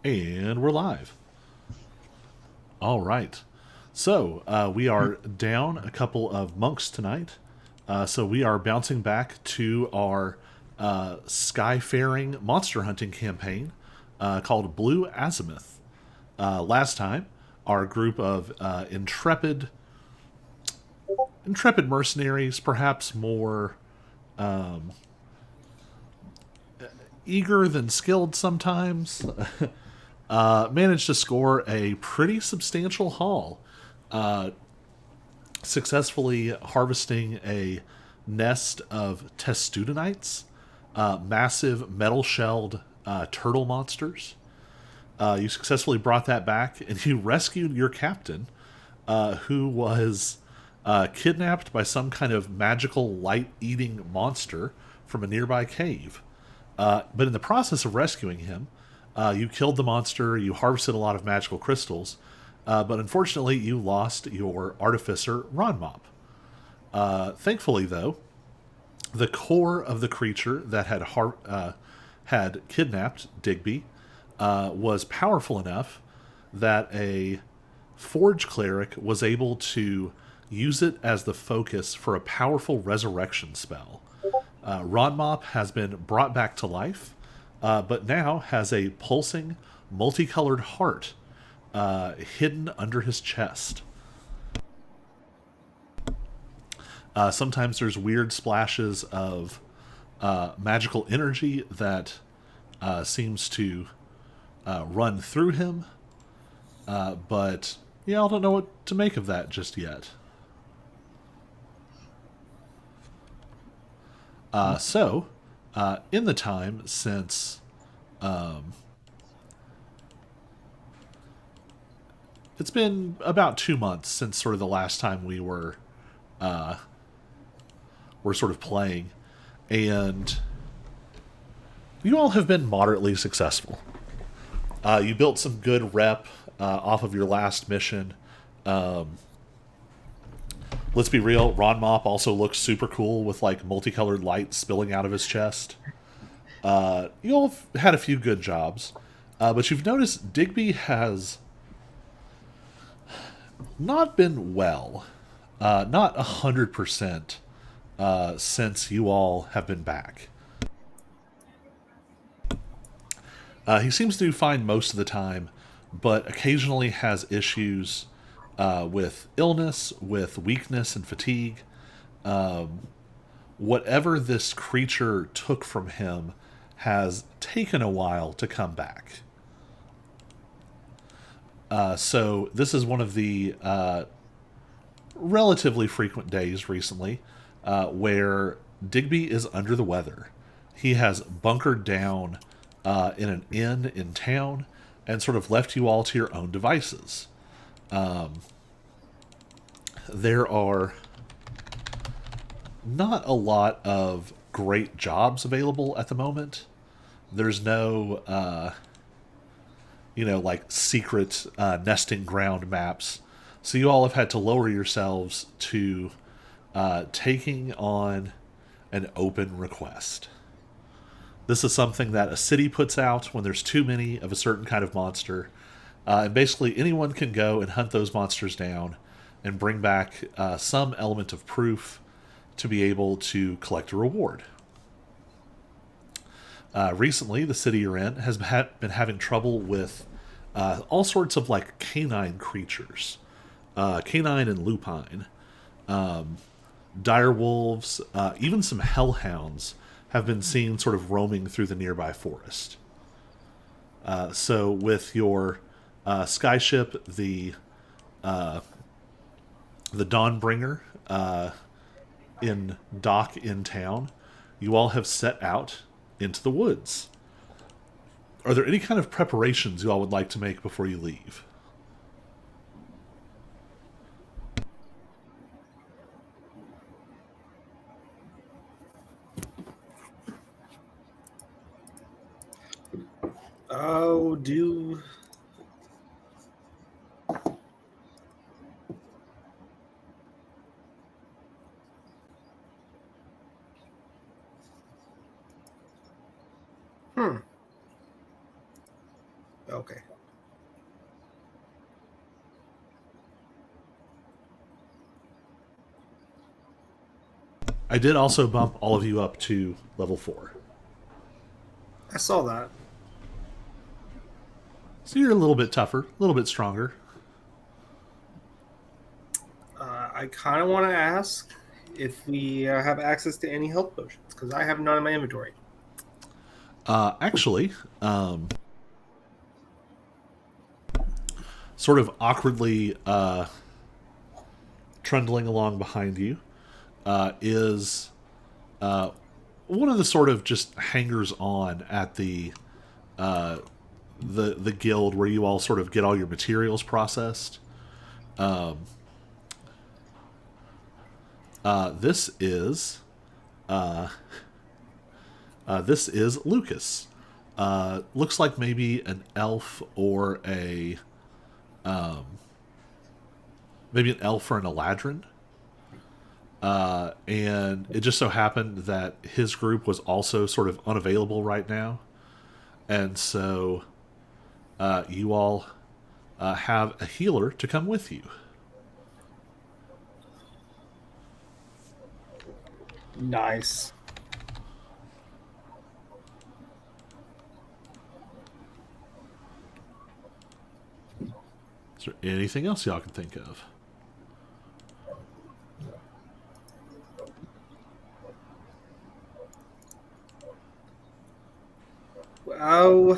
And we're live. All right. So we are down a couple of monks tonight. So we are bouncing back to our skyfaring monster hunting campaign called Blue Azimuth. Last time, our group of intrepid mercenaries, perhaps more eager than skilled sometimes, managed to score a pretty substantial haul, successfully harvesting a nest of testudinites, massive metal shelled turtle monsters. You successfully brought that back, and you rescued your captain, who was kidnapped by some kind of magical light eating monster from a nearby cave. But in the process of rescuing him, you killed the monster, you harvested a lot of magical crystals, but unfortunately, you lost your artificer, Ronmop. Thankfully, though, the core of the creature that had kidnapped Digby was powerful enough that a Forge Cleric was able to use it as the focus for a powerful resurrection spell. Ronmop has been brought back to life, but now has a pulsing, multicolored heart hidden under his chest. Sometimes there's weird splashes of magical energy that seems to run through him, but yeah, I don't know what to make of that just yet. In the time since it's been about 2 months since sort of the last time were sort of playing, and you all have been moderately successful. You built some good rep off of your last mission. Let's be real, Ron Mop also looks super cool with like multicolored light spilling out of his chest. You all have had a few good jobs, but you've noticed Digby has not been well, not 100% since you all have been back. He seems to do fine most of the time, but occasionally has issues with illness, with weakness and fatigue. Whatever this creature took from him has taken a while to come back. So this is one of the relatively frequent days recently where Digby is under the weather. He has bunkered down in an inn in town and sort of left you all to your own devices. There are not a lot of great jobs available at the moment. There's no, like secret nesting ground maps. So you all have had to lower yourselves to taking on an open request. This is something that a city puts out when there's too many of a certain kind of monster. And basically, anyone can go and hunt those monsters down and bring back some element of proof to be able to collect a reward. Recently, the city you're in has been having trouble with all sorts of like canine creatures, canine and lupine, dire wolves, even some hellhounds have been seen sort of roaming through the nearby forest. So with your skyship, the Dawnbringer, in dock in town, you all have set out into the woods. Are there any kind of preparations you all would like to make before you leave? Oh, do hmm. Okay. I did also bump all of you up to level 4. I saw that. So you're a little bit tougher, a little bit stronger. I kind of want to ask if we have access to any health potions because I have none in my inventory. Actually, sort of awkwardly trundling along behind you is one of the sort of just hangers on at the guild where you all sort of get all your materials processed. Um, this is this is Lucas. Looks like maybe an elf or a maybe an elf or an eladrin. And it just so happened that his group was also sort of unavailable right now, and so you all have a healer to come with you. Nice. Is there anything else y'all can think of? Oh,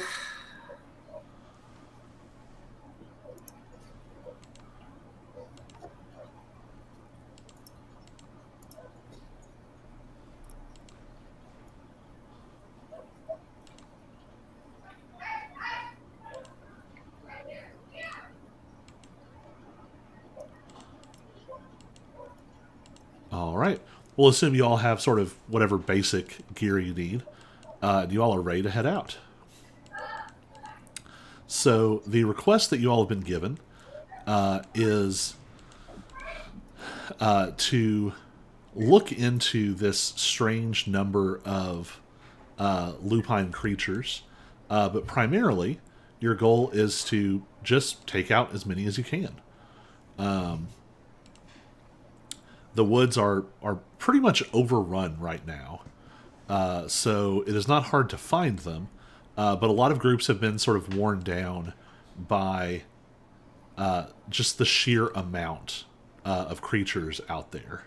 All right. We'll assume you all have sort of whatever basic gear you need. And you all are ready to head out. So the request that you all have been given is to look into this strange number of lupine creatures, but primarily your goal is to just take out as many as you can. The woods are pretty much overrun right now, so it is not hard to find them, but a lot of groups have been sort of worn down by just the sheer amount of creatures out there.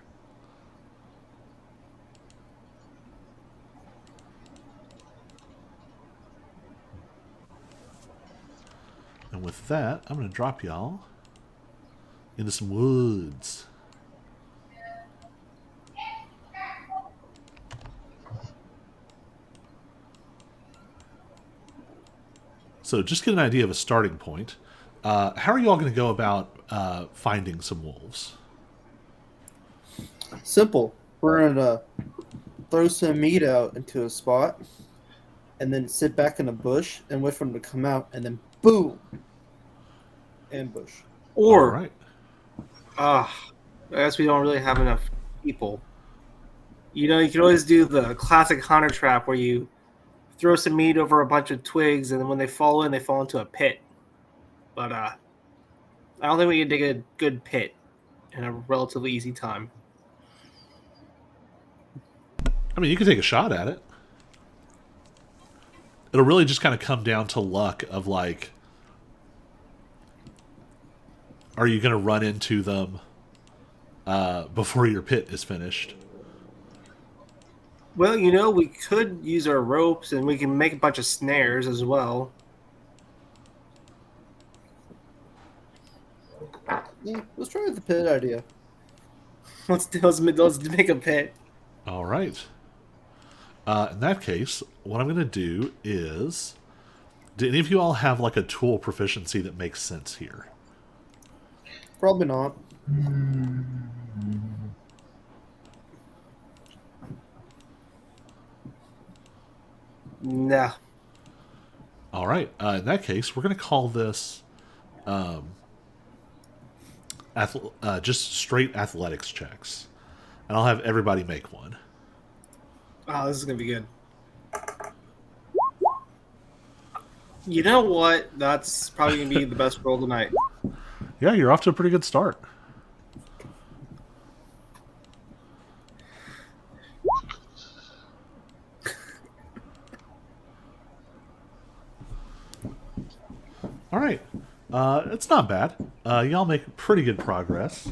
And with that, I'm going to drop y'all into some woods. So just get an idea of a starting point. How are you all going to go about finding some wolves? Simple. We're gonna throw some meat out into a spot, and then sit back in a bush and wait for them to come out, and then boom, ambush. All or right. I guess we don't really have enough people. You know, you can always do the classic hunter trap where you throw some meat over a bunch of twigs, and then when they fall in, they fall into a pit. But I don't think we can dig a good pit in a relatively easy time. I mean, you can take a shot at it. It'll really just kind of come down to luck of like, are you going to run into them before your pit is finished? Well, you know, we could use our ropes, and we can make a bunch of snares as well. Yeah, let's try the pit idea. Let's make a pit. All right. In that case, what I'm going to do is, do any of you all have like a tool proficiency that makes sense here? Probably not. Nah. All right. In that case, we're going to call this just straight athletics checks, and I'll have everybody make one. Oh, this is gonna be good. You know what? That's probably gonna be the best roll tonight. Yeah, you're off to a pretty good start. All right. It's not bad. Y'all make pretty good progress.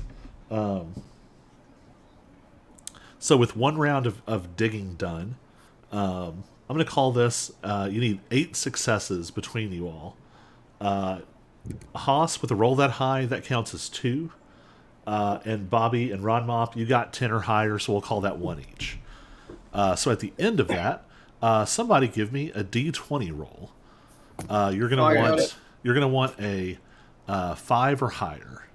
So with one round of digging done, I'm going to call this, you need 8 successes between you all. Haas, with a roll that high, that counts as 2. And Bobby and Ron Mop, you got 10 or higher, so we'll call that 1 each. So at the end of that, somebody give me a D20 roll. You're Oh, I gonna got want it. you're gonna want a 5 or higher.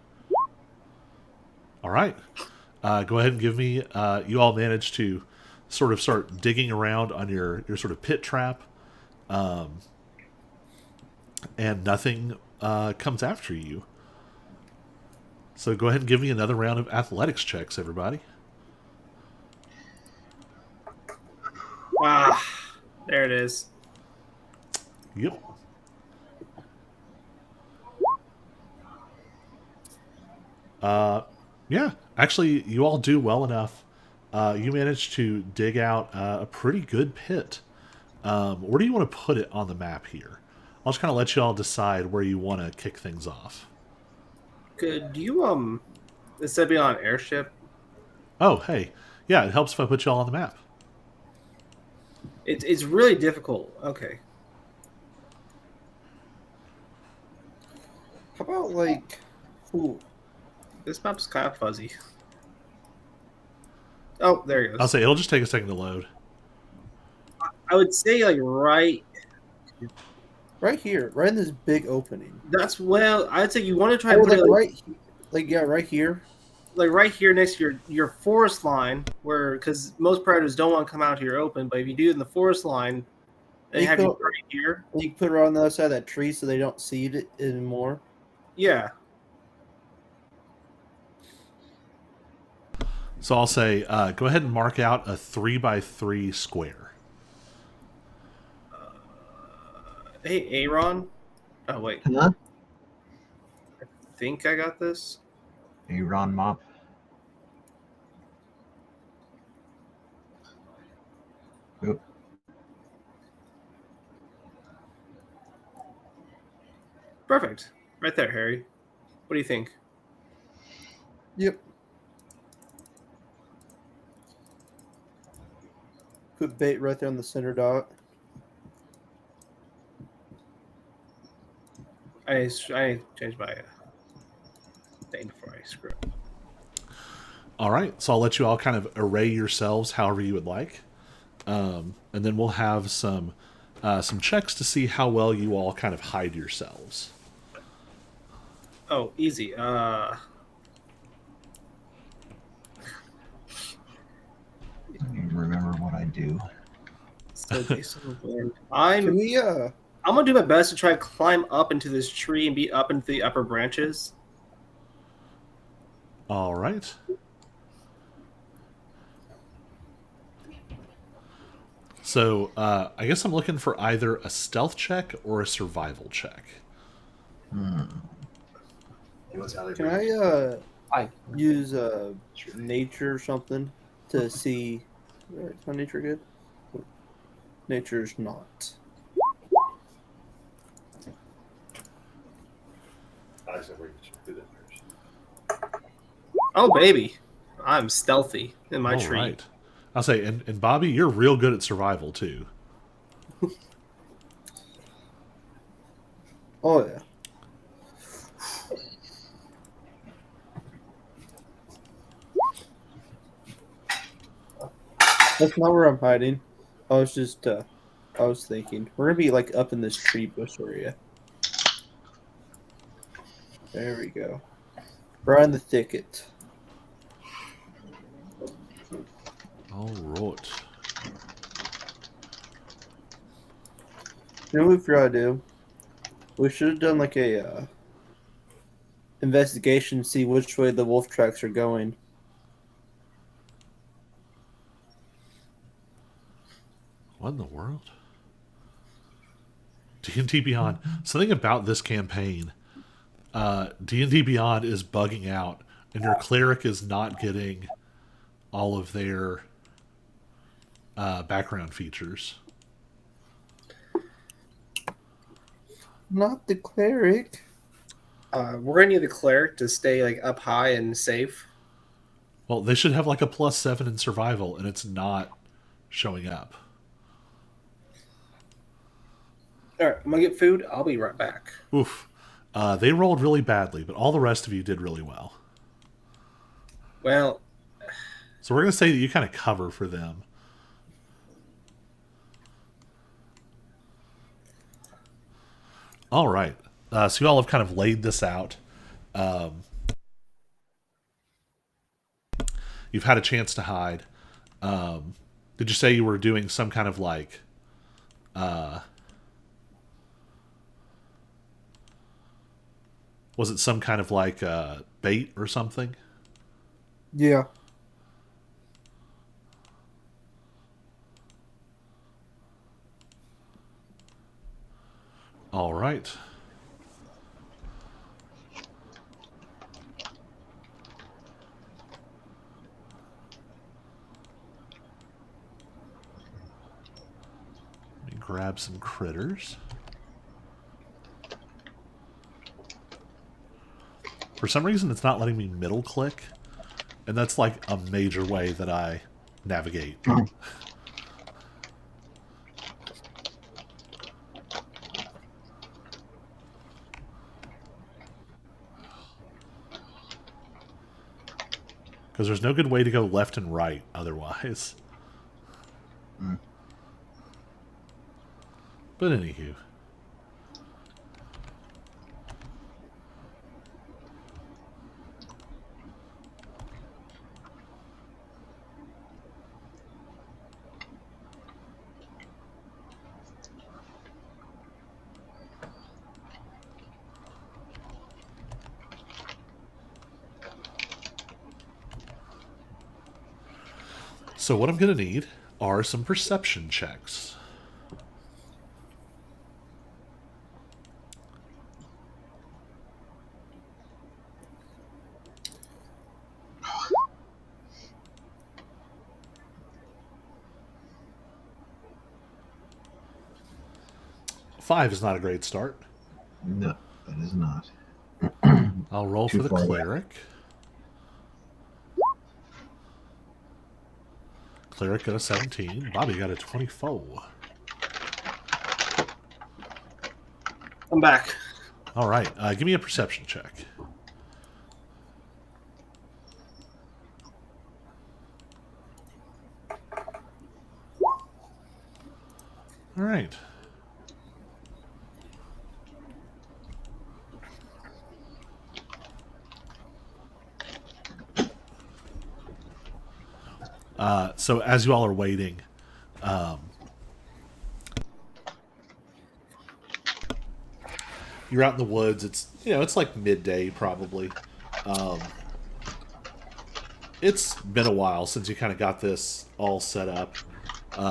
All right. Go ahead and give me. You all managed to sort of start digging around on your sort of pit trap, and nothing comes after you. So go ahead and give me another round of athletics checks, everybody. Ah, there it is. Yep. Yeah, actually, you all do well enough. You managed to dig out a pretty good pit. Where do you want to put it on the map here? I'll just kind of let you all decide where you want to kick things off. Could you instead of being on an airship, Oh, hey. Yeah, it helps if I put you all on the map. it's really difficult. Okay. How about like, ooh, This map's kind of fuzzy. Oh, there he I'll goes. say it'll just take a second to load. I would say like right. right here, right in this big opening. That's well. I'd say you want to try Oh, and put like it right here. like right here next to your forest line, where because most predators don't want to come out to your open, but if you do it in the forest line, And they you have you put right here. you can put it on the other side of that tree so they don't see it anymore. Yeah. So I'll say go ahead and mark out a 3x3 square. Hey, Aaron. Oh wait, Huh? I think I got this. Hey, Ron Mop. Oop. Perfect. Right there, Harry. What do you think? Yep. Put bait right there on the center dot. I changed my thing before I screw up. All right, so I'll let you all kind of array yourselves however you would like, and then we'll have some checks to see how well you all kind of hide yourselves. Oh, easy. I don't even remember what I do. So Jason Wind. Can we I'm gonna do my best to try and climb up into this tree and be up into the upper branches. All right. So I guess I'm looking for either a stealth check or a survival check. can I use nature or something to see? Is my nature good? Nature's not. Oh baby, I'm stealthy in my All tree. right. I'll say, and Bobby, you're real good at survival too. Oh yeah. That's not where I'm hiding. I was just I was thinking we're gonna be like up in this tree bush area. There we go. Right in the thicket. All right. You know what we forgot to do? We should have done like a investigation to see which way the wolf tracks are going. What in the world? D&D Beyond. Something about this campaign, D&D Beyond is bugging out, and your cleric is not getting all of their background features. Not the cleric. We're gonna need the cleric to stay like up high and safe. Well, they should have like a +7 in survival, and it's not showing up. All right, I'm gonna get food. I'll be right back. Oof. They rolled really badly, but all the rest of you did really well. Well, So we're going to say that you kind of cover for them. All right. So you all have kind of laid this out. You've had a chance to hide. Did you say you were doing some kind of like... was it some kind of like bait or something? Yeah. All right. Let me grab some critters. For some reason, it's not letting me middle click, and that's like a major way that I navigate. Because there's no good way to go left and right otherwise. But anywho. So what I'm going to need are some perception checks. Five is not a great start. No, that is not. I'll roll Too for the far away. cleric. Cleric got a 17. Bobby got a 24. I'm back. All right. Give me a perception check. All right. So as you all are waiting, you're out in the woods. It's like midday probably. It's been a while since you kind of got this all set up.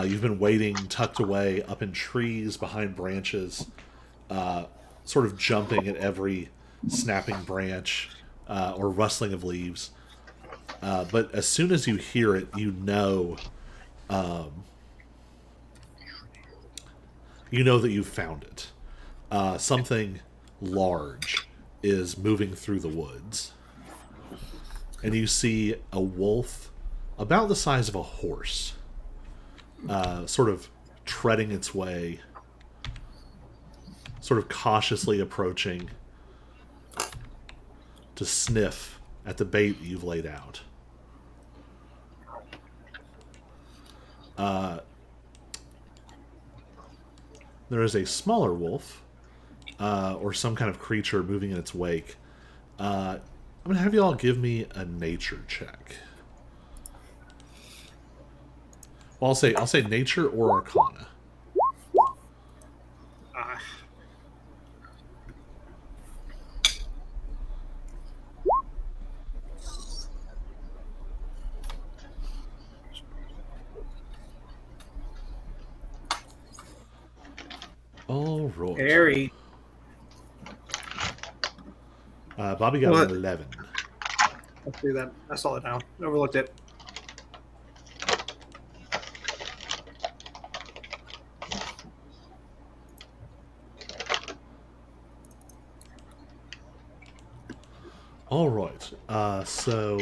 You've been waiting tucked away up in trees behind branches, sort of jumping at every snapping branch or rustling of leaves. But as soon as you hear it, you know that you've found it. Something large is moving through the woods. And you see a wolf about the size of a horse, sort of treading its way, sort of cautiously approaching to sniff at the bait that you've laid out. There is a smaller wolf, or some kind of creature moving in its wake. I'm going to have you all give me a nature check. Well, I'll say nature or arcana. All right. Harry. Bobby got What? an 11. Let's do that. I saw it now. Overlooked it. All right. So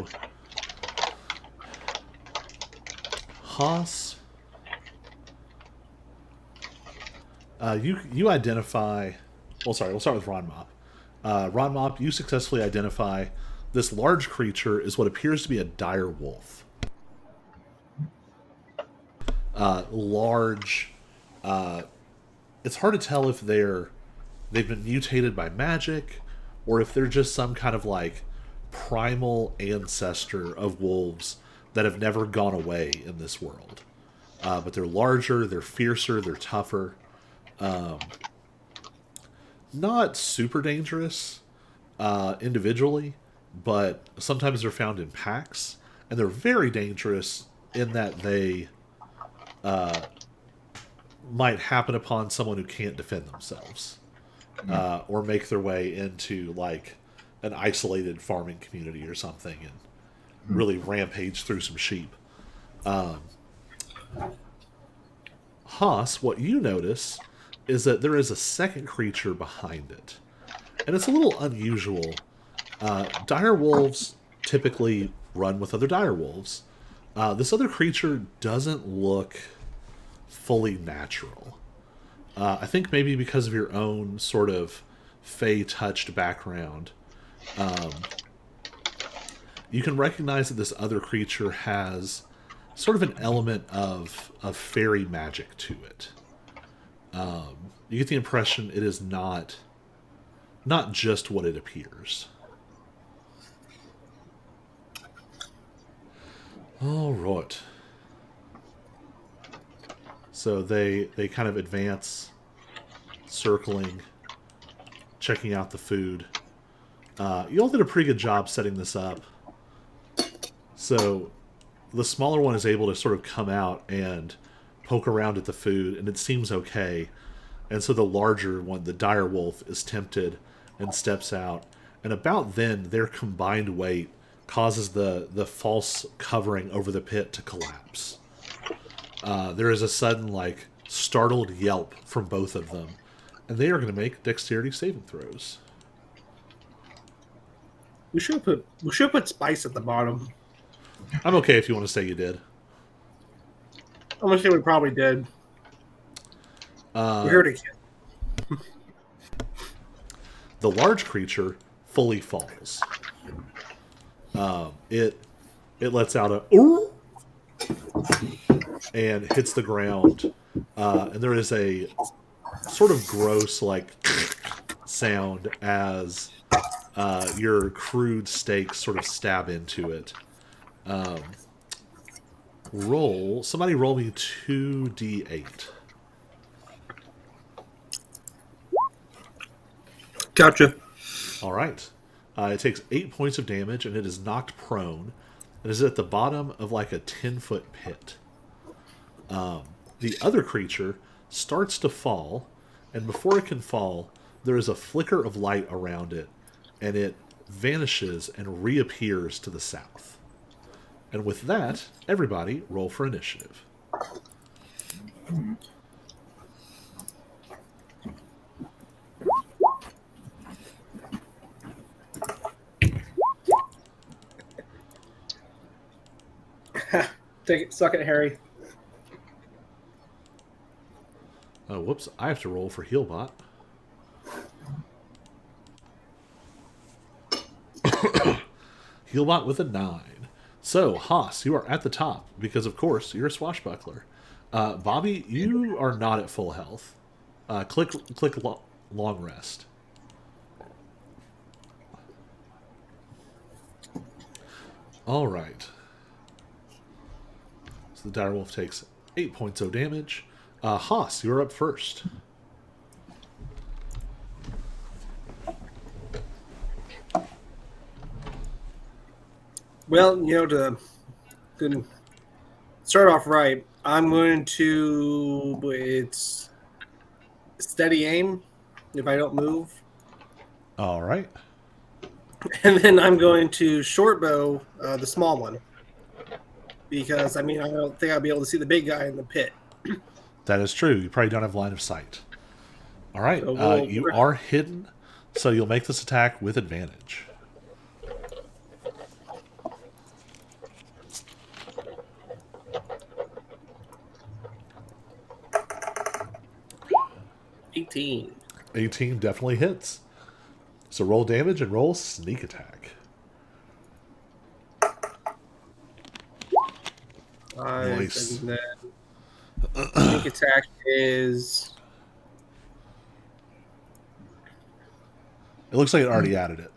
Haas, you identify. Well, sorry. We'll start with Ron Mop. Ron Mop, you successfully identify this large creature is what appears to be a dire wolf. Large. It's hard to tell if they've been mutated by magic, or if they're just some kind of like primal ancestor of wolves that have never gone away in this world. But they're larger, they're fiercer, they're tougher. Not super dangerous individually, but sometimes they're found in packs, and they're very dangerous in that they might happen upon someone who can't defend themselves, or make their way into like an isolated farming community or something and really rampage through some sheep. Haas, what you notice is that there is a second creature behind it, and it's a little unusual. Dire wolves typically run with other dire wolves. This other creature doesn't look fully natural. I think maybe because of your own sort of fey-touched background, you can recognize that this other creature has sort of an element of fairy magic to it. You get the impression it is not just what it appears. All right. So they kind of advance, circling, checking out the food. You all did a pretty good job setting this up. So the smaller one is able to sort of come out and poke around at the food, and it seems okay. And so the larger one, the dire wolf, is tempted and steps out. And about then, their combined weight causes the false covering over the pit to collapse. There is a sudden, like, startled yelp from both of them, and they are going to make dexterity saving throws. We should put spice at the bottom. I'm okay if you want to say you did. I'm gonna say we probably did. We heard it. The large creature fully falls. It lets out a "ooh" and hits the ground, and there is a sort of gross like sound as your crude stakes sort of stab into it. Somebody roll me 2d8. Gotcha. All right. It takes 8 points of damage, and it is knocked prone. It is at the bottom of like a 10-foot pit. The other creature starts to fall, and before it can fall, there is a flicker of light around it, and it vanishes and reappears to the south. And with that, everybody roll for initiative. Take it, suck it, Harry. Oh, whoops. I have to roll for Healbot. Healbot with a 9. So, Haas, you are at the top because, of course, you're a swashbuckler. Bobby, you are not at full health. Click long rest. All right. So the direwolf takes 8 points of damage. Haas, you're up first. Well, to start off right, I'm going to. It's steady aim if I don't move. All right. And then I'm going to short bow the small one. Because, I mean, I don't think I'll be able to see the big guy in the pit. That is true. You probably don't have line of sight. All right. So You are hidden, so you'll make this attack with advantage. $18. 18 definitely hits. So roll damage and roll sneak attack. Nice. And then sneak attack is... It looks like it already added it.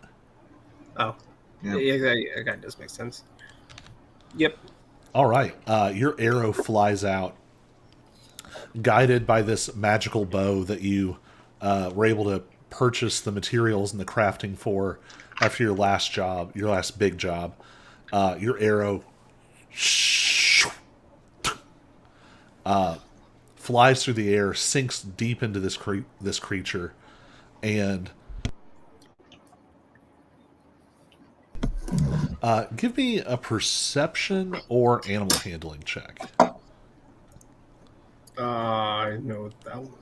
Oh. Yep. Yeah, that does make sense. Yep. All right. Your arrow flies out, guided by this magical bow that you were able to purchase the materials and the crafting for after your last job, your last big job. Your arrow flies through the air, sinks deep into this creature, and give me a perception or animal handling check. I know that one.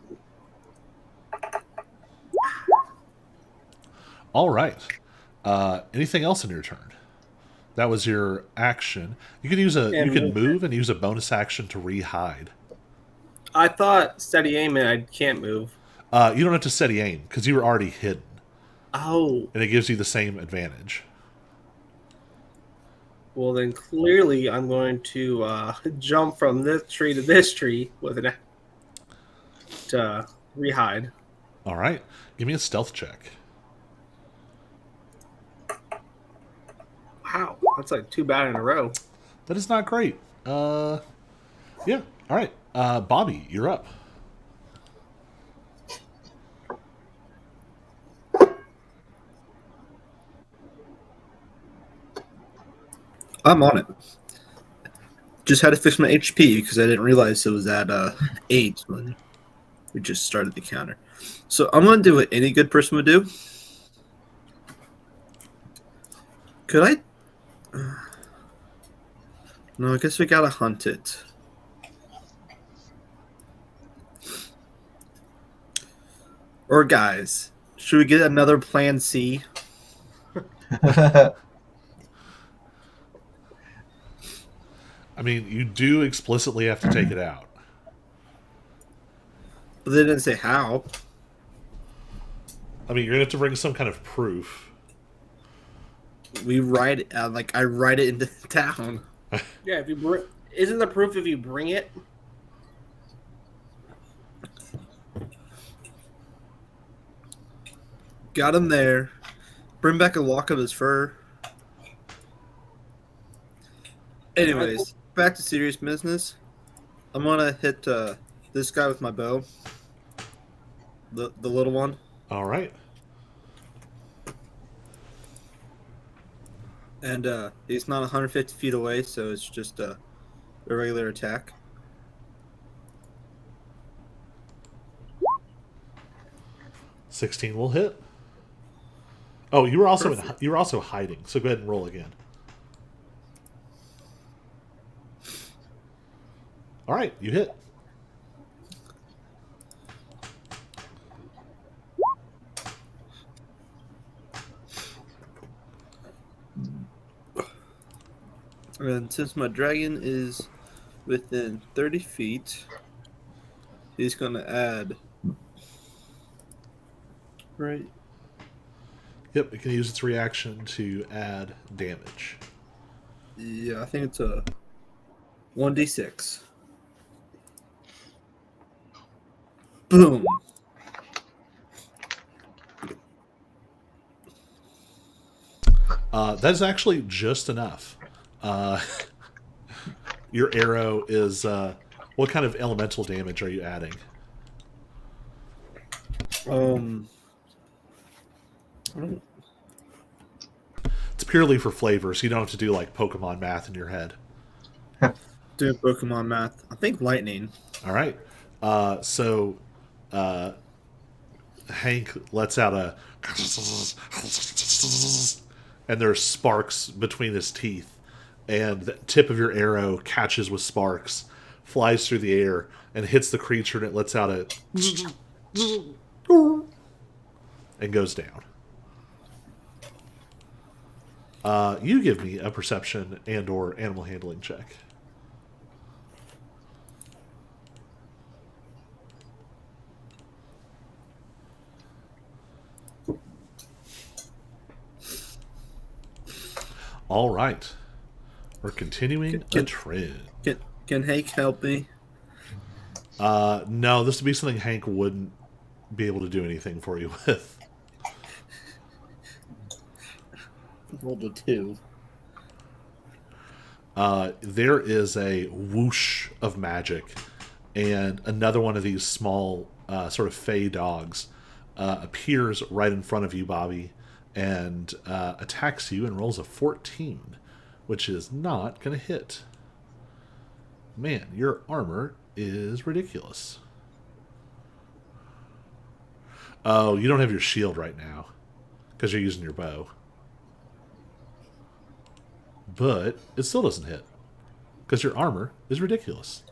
All right. Anything else in your turn? That was your action. You can move and use a bonus action to re-hide. I thought steady aim and I can't move. You don't have to steady aim because you were already hidden, Oh. and it gives you the same advantage. Well, then clearly I'm going to jump from this tree to this tree with an to re-hide. All right. Give me a stealth check. Wow, that's like 2 bad in a row. That is not great. Yeah. All right. Bobby, you're up. I'm on it. Just had to fix my HP because I didn't realize it was at 8 when we just started the counter. So I'm going to do what any good person would do. Could I? No, I guess we gotta hunt it. Or guys, should we get another plan C? I mean, you do explicitly have to take it out. But they didn't say how. I mean, you're going to have to bring some kind of proof. We ride it, I ride it into town. Yeah, if you isn't the proof if you bring it? Got him there. Bring back a lock of his fur. Anyways, back to serious business. I'm gonna hit this guy with my bow. The little one. All right. And he's not 150 feet away, so it's just a regular attack. $16 will hit. Oh, you were also hiding. So go ahead and roll again. All right, you hit. And since my dragon is within 30 feet, he's going to add... Right. Yep, it can use its reaction to add damage. Yeah, I think it's a 1d6. Boom. That's actually just enough. Your arrow is... what kind of elemental damage are you adding? It's purely for flavor, so you don't have to do like Pokemon math in your head. Do Pokemon math. I think lightning. All right. So Hank lets out a and there's sparks between his teeth, and the tip of your arrow catches with sparks, flies through the air, and hits the creature, and it lets out a and goes down. You give me a perception and or animal handling check. All right. We're continuing a trend. Can Hank help me? No, this would be something Hank wouldn't be able to do anything for you with. Rolled a 2. There is a whoosh of magic, and another one of these small sort of fey dogs appears right in front of you, Bobby, and attacks you and rolls a 14, which is not going to hit. Man, your armor is ridiculous. Oh, you don't have your shield right now because you're using your bow. But it still doesn't hit because your armor is ridiculous.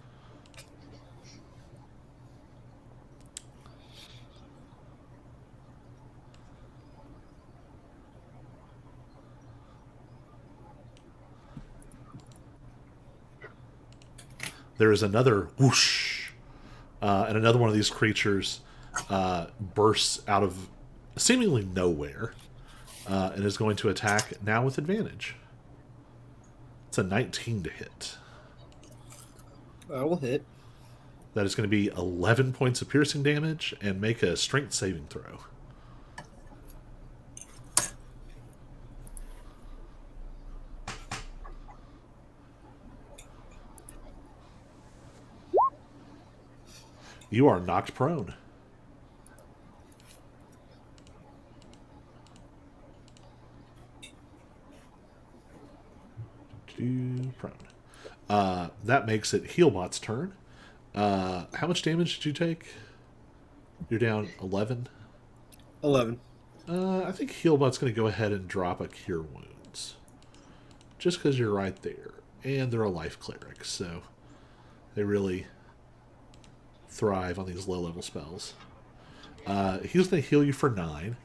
There is another whoosh, and another one of these creatures bursts out of seemingly nowhere and is going to attack now with advantage. It's a 19 to hit. I will hit. That is going to be 11 points of piercing damage and make a strength saving throw. You are knocked prone. Prone. That makes it Healbot's turn. How much damage did you take? You're down 11. 11. I think Healbot's going to go ahead and drop a Cure Wounds. Just because you're right there. And they're a life cleric, so they really thrive on these low-level spells. He's going to heal you for 9,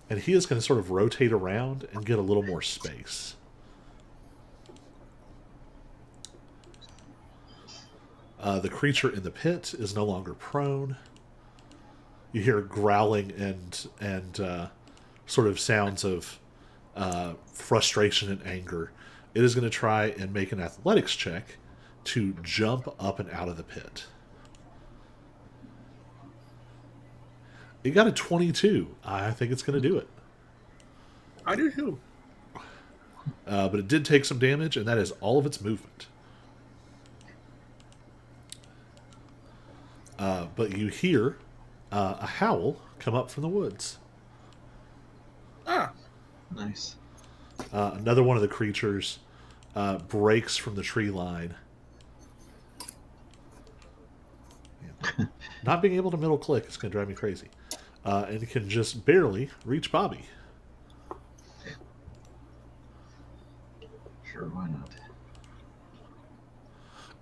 and he is going to sort of rotate around and get a little more space. The creature in the pit is no longer prone. You hear growling and sort of sounds of frustration and anger. It is going to try and make an athletics check to jump up and out of the pit. It got a 22. I think it's going to do it. I do too. But it did take some damage, and that is all of its movement. But you hear a howl come up from the woods. Ah, Nice. Another one of the creatures breaks from the tree line. Not being able to middle click is going to drive me crazy. And can just barely reach Bobby. Sure, why not?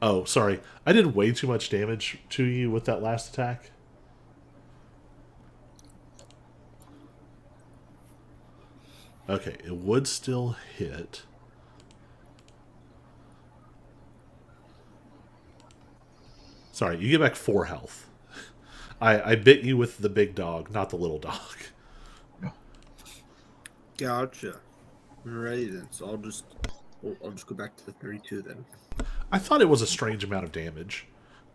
Oh, sorry. I did way too much damage to you with that last attack. Okay, it would still hit. Sorry, you get back 4 health. I bit you with the big dog, not the little dog. Gotcha. Alrighty then. So I'll just go back to the 32 then. I thought it was a strange amount of damage.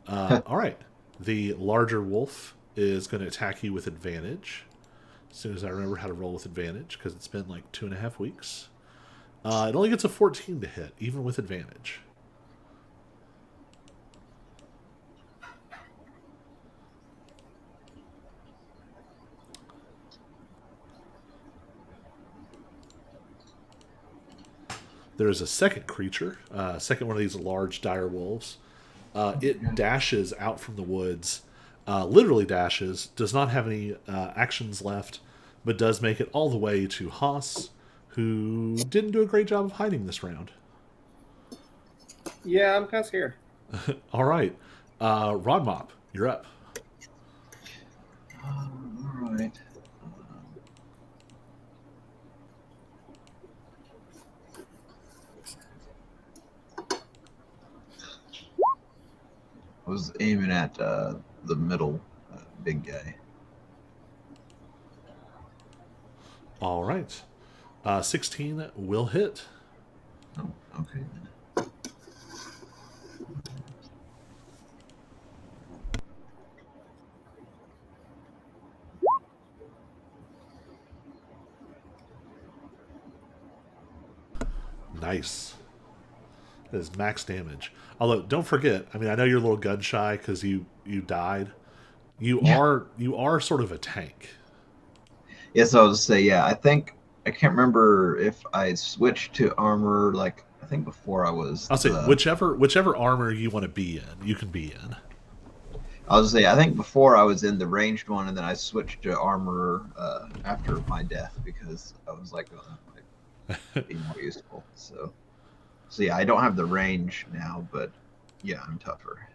All right. The larger wolf is going to attack you with advantage. As soon as I remember how to roll with advantage, because it's been like 2.5 weeks. It only gets a 14 to hit, even with advantage. There is a second creature, second one of these large dire wolves. It dashes out from the woods literally dashes, does not have any actions left, but does make it all the way to Haas, who didn't do a great job of hiding this round. Yeah, I'm kind of scared. All right. Rod Mop, you're up. All right. I was aiming at the middle big guy. All right. 16 will hit. Oh, okay. Nice. That is max damage. Although, don't forget, I mean, I know you're a little gun shy because you died. You are sort of a tank. Yes, I was say yeah. I can't remember if I switched to armor. Like I think before I was. I'll say whichever armor you want to be in, you can be in. I was say I think before I was in the ranged one, and then I switched to armor after my death because I was like, be more useful. So yeah, I don't have the range now, but yeah, I'm tougher.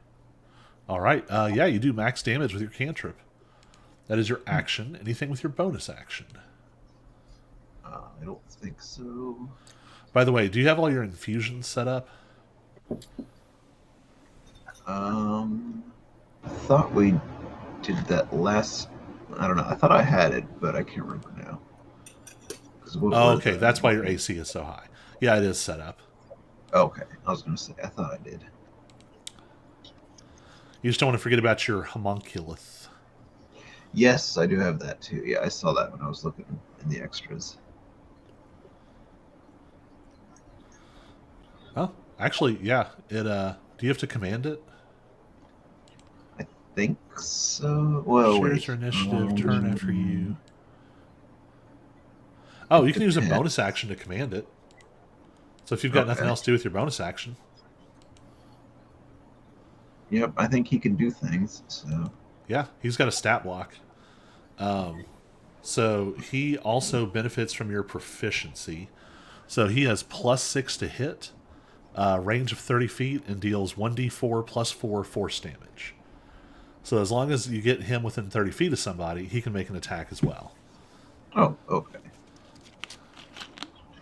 All right. Yeah, you do max damage with your cantrip. That is your action. Anything with your bonus action? I don't think so. By the way, do you have all your infusions set up? I thought we did that last. I don't know. I thought I had it, but I can't remember now. Oh, okay. That's why your AC is so high. Yeah, it is set up. Okay, I was going to say I thought I did. You just don't want to forget about your homunculus. Yes, I do have that too. Yeah, I saw that when I was looking in the extras. Oh, actually, yeah. It. Do you have to command it? I think so. Well, Shares wait. your initiative turn after you. Oh, you can use a bonus action to command it. So if you've got nothing else to do with your bonus action. Yep, I think he can do things. So yeah, he's got a stat block. So he also benefits from your proficiency. So he has +6 to hit, range of 30 feet, and deals 1d4 plus 4 force damage. So as long as you get him within 30 feet of somebody, he can make an attack as well. Oh, okay.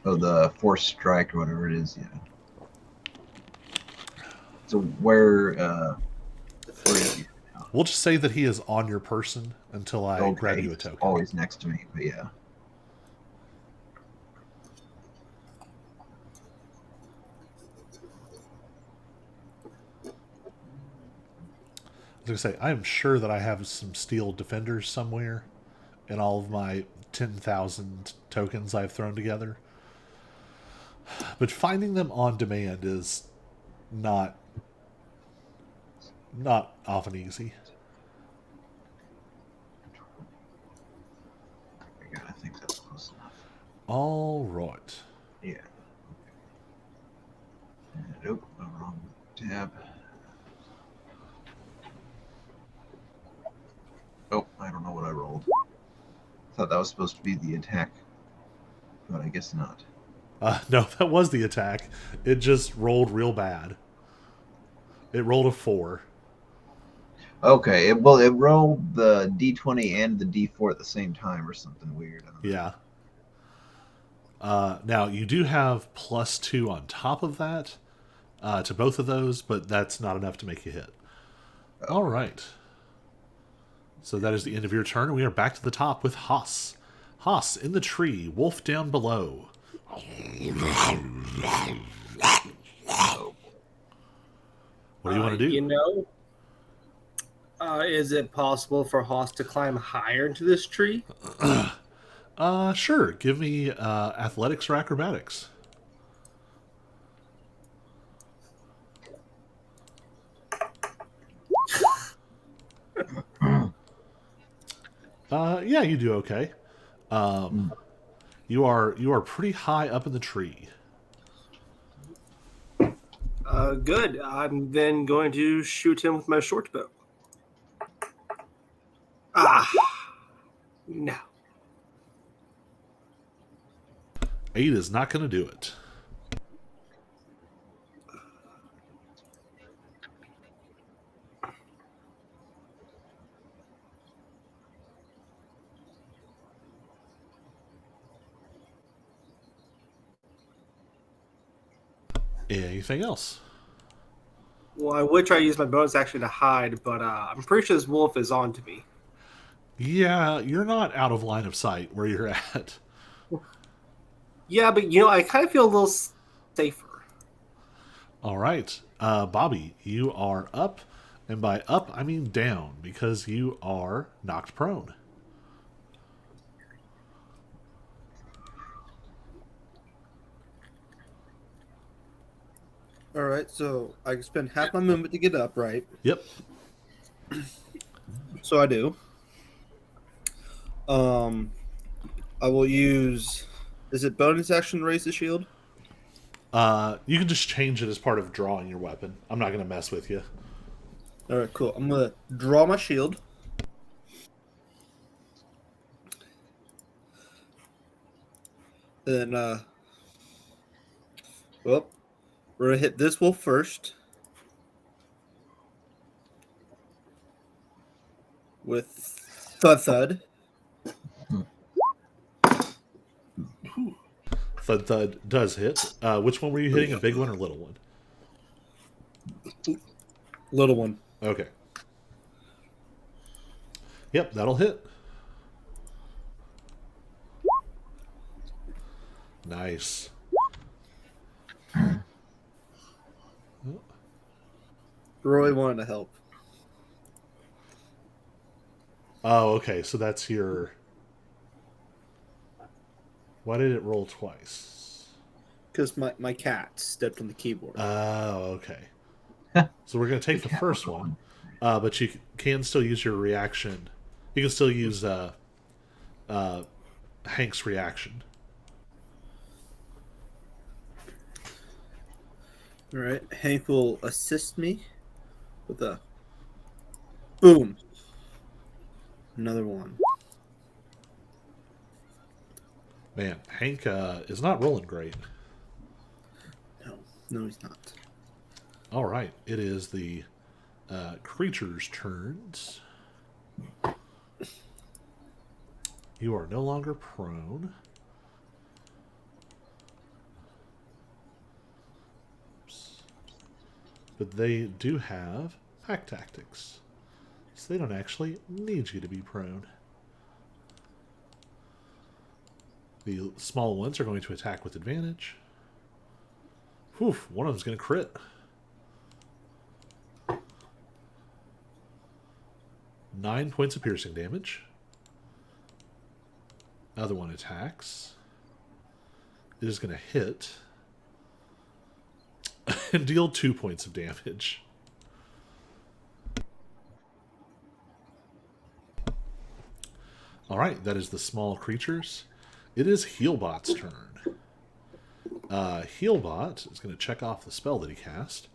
Oh, the force strike or whatever it is, yeah. So where is he? We'll just say that he is on your person until I grab you a token. Always next to me, but yeah. I was going to say, I am sure that I have some steel defenders somewhere in all of my 10,000 tokens I've thrown together. But finding them on demand is not often easy. I think that's close enough. All right. Yeah. Nope, wrong tab. Oh, I don't know what I rolled. Thought that was supposed to be the attack, but I guess not. No, that was the attack. It just rolled real bad. It rolled a 4. Okay, it rolled the d20 and the d4 at the same time or something weird. I don't know. Yeah. Now, you do have +2 on top of that to both of those, but that's not enough to make you hit. Okay. All right. So that is the end of your turn, and we are back to the top with Haas. Haas in the tree, wolf down below. What do you want to do? You know, is it possible for Haas to climb higher into this tree? Sure. Give me athletics or acrobatics. Yeah, you do okay. You are pretty high up in the tree. Good. I'm then going to shoot him with my short bow. No. 8 is not going to do it. Anything else? Well, I would try to use my bonus action to hide, but I'm pretty sure this wolf is on to me. Yeah, you're not out of line of sight where you're at. Yeah, but I kind of feel a little safer. All right. Bobby, you are up. And by up, I mean down, because you are knocked prone. All right, so I can spend half my movement to get up, right? Yep. So I do. I will use. Is it bonus action to raise the shield? You can just change it as part of drawing your weapon. I'm not going to mess with you. All right, cool. I'm gonna draw my shield. Then, well, we're gonna hit this wolf first with thud thud. Thud Thud does hit. Which one were you hitting? A big one or little one? Little one. Okay. Yep, that'll hit. Nice. Roy wanted to help. Oh, okay. So that's your. Why did it roll twice? Because my cat stepped on the keyboard. Oh, okay. So we're going to take the first one, but you can still use your reaction. You can still use Hank's reaction. All right, Hank will assist me with a boom. Another one. Man, Hank is not rolling great. No, he's not. All right, it is the creature's turns. You are no longer prone. Oops. But they do have pack tactics. So they don't actually need you to be prone. The small ones are going to attack with advantage. Whew, one of them's going to crit. 9 points of piercing damage. Other one attacks. It is going to hit and deal 2 points of damage. All right, that is the small creatures. It is Healbot's turn. Healbot is going to check off the spell that he cast.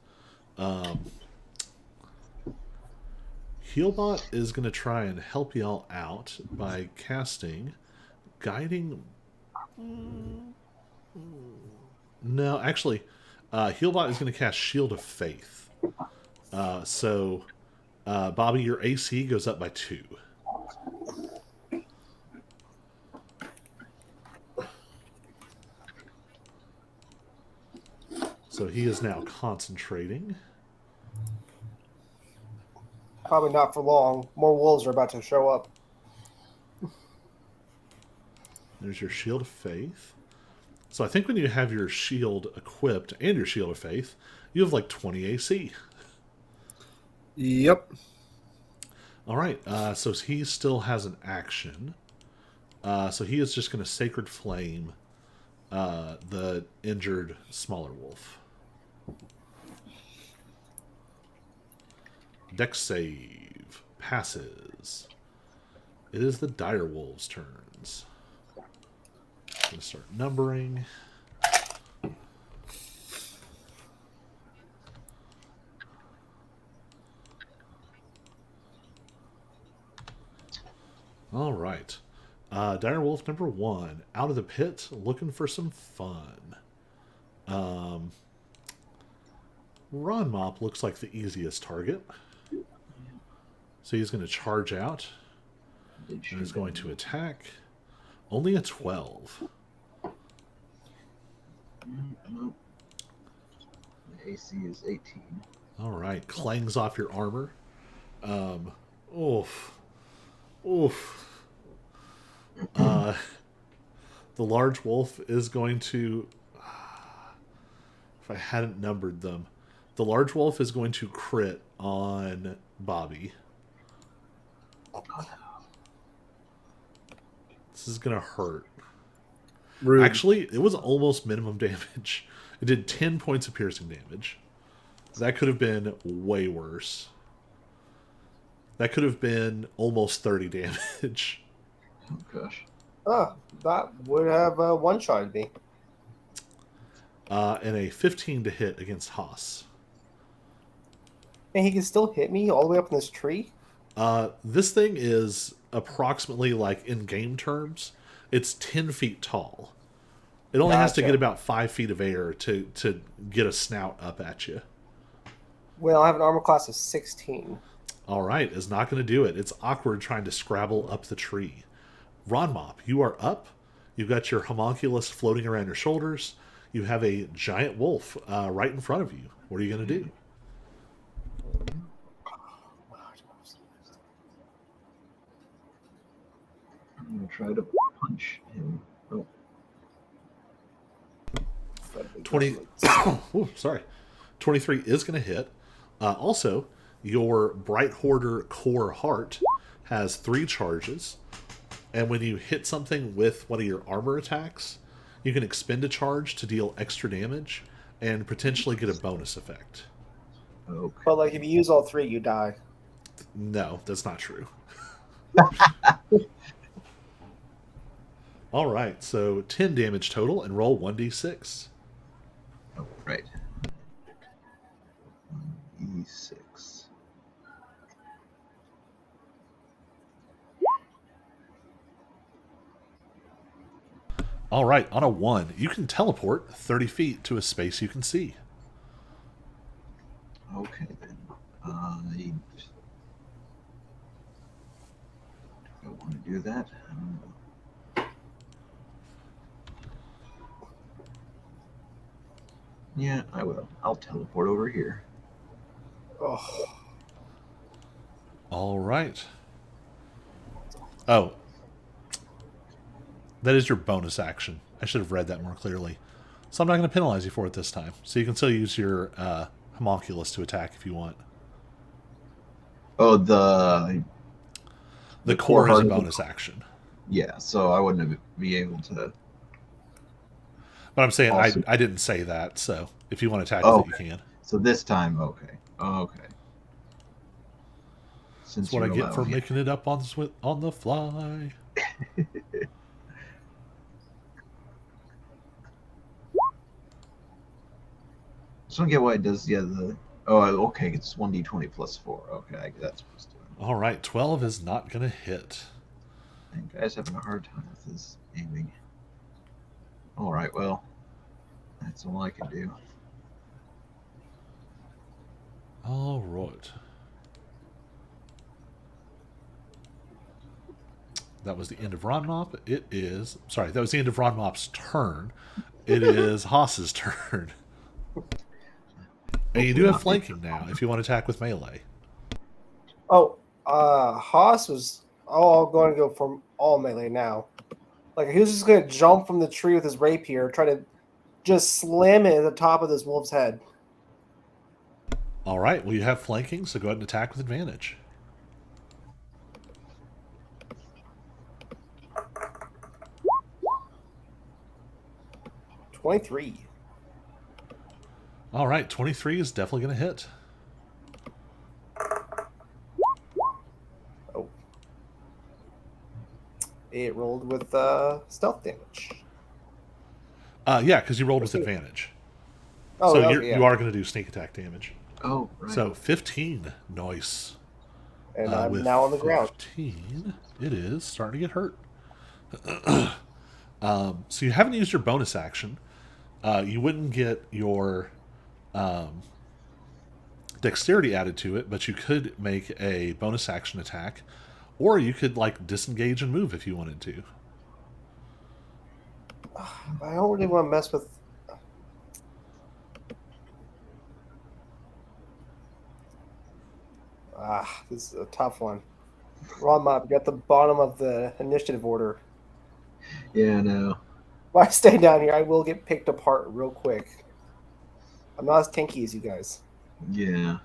Healbot is going to try and help y'all out by casting Guiding... No, actually, Healbot is going to cast Shield of Faith. So, Bobby, your AC goes up by 2. So he is now concentrating. Probably not for long. More wolves are about to show up. There's your Shield of Faith. So I think when you have your shield equipped and your Shield of Faith, you have like 20 AC. Yep. All right, so he still has an action. So he is just going to Sacred Flame the injured smaller wolf. Dex save. Passes. It is the dire wolves' turns. I'm going to start numbering. All right. Dire Wolf number 1, out of the pit, looking for some fun. Ron Mop looks like the easiest target. So he's going to charge out. And he's going to attack. Only a 12. The AC is 18. All right, clangs off your armor. Oof. Oof. The large wolf is going to... If I hadn't numbered them. The large wolf is going to crit on Bobby. This is going to hurt. Rude. Actually, it was almost minimum damage. It did 10 points of piercing damage. That could have been way worse. That could have been almost 30 damage. Oh gosh. Oh, that would have one-shotted me. And a 15 to hit against Haas. And he can still hit me all the way up in this tree? This thing is approximately, like, in game terms, it's 10 feet tall. It only has to Gotcha. get about 5 feet of air to get a snout up at you. Well, I have an armor class of 16. All right, is not going to do it. It's awkward trying to scrabble up the tree. Ron Mop, you are up. You've got your homunculus floating around your shoulders. You have a giant wolf right in front of you. What are you going to do? I'm going to try to punch him. Oh, 20. Ooh, sorry. 23 is going to hit. Also, your Bright Hoarder Core Heart has 3 charges. And when you hit something with one of your armor attacks, you can expend a charge to deal extra damage and potentially get a bonus effect. okay. But, like, if you use all 3, you die. No, that's not true. All right, so 10 damage total and roll 1d6. Oh, right. E6. All right, on a 1, you can teleport 30 feet to a space you can see. Okay, then. I want to do that. Yeah, I will. I'll teleport over here. Oh, All right. Oh. That is your bonus action. I should have read that more clearly. So I'm not going to penalize you for it this time. So you can still use your homunculus to attack if you want. Oh, the core is a heart bonus action. Yeah, so I wouldn't be able to. But I'm saying Awesome. I didn't say that, so if you want to attack Oh, with it, you can. So this time, okay. Okay. Since That's what I you're get for allowing it. making it up on the fly. Just don't get why it does. Yeah, the okay, it's 1d20 plus 4. Okay, I get that's supposed to. All right, 12 is not going to hit. I think guy's having a hard time with his aiming. All right, well, that's all I can do. All right. That was the end of Ron Mop. It is... Sorry, that was the end of Ron Mop's turn. It is Haas's turn. And you do have flanking now if you want to attack with melee. Haas was all going to go for all melee now. Like, he was just going to jump from the tree with his rapier, try to just slam it at the top of this wolf's head. All right, well, you have flanking, so go ahead and attack with advantage. 23. All right, 23 is definitely going to hit. Oh. It rolled with stealth damage. Yeah, because you rolled with advantage. Oh, so okay, yeah. you are going to do sneak attack damage. Oh, right. So 15, nice. And I'm With now on the ground. 15, it is starting to get hurt. So you haven't used your bonus action. You wouldn't get your dexterity added to it, but you could make a bonus action attack, or you could like disengage and move if you wanted to. I don't really want to mess with. This is a tough one. Wrong map. You're at the bottom of the initiative order. Yeah, no. If I stay down here, I will get picked apart real quick. I'm not as tanky as you guys. Yeah.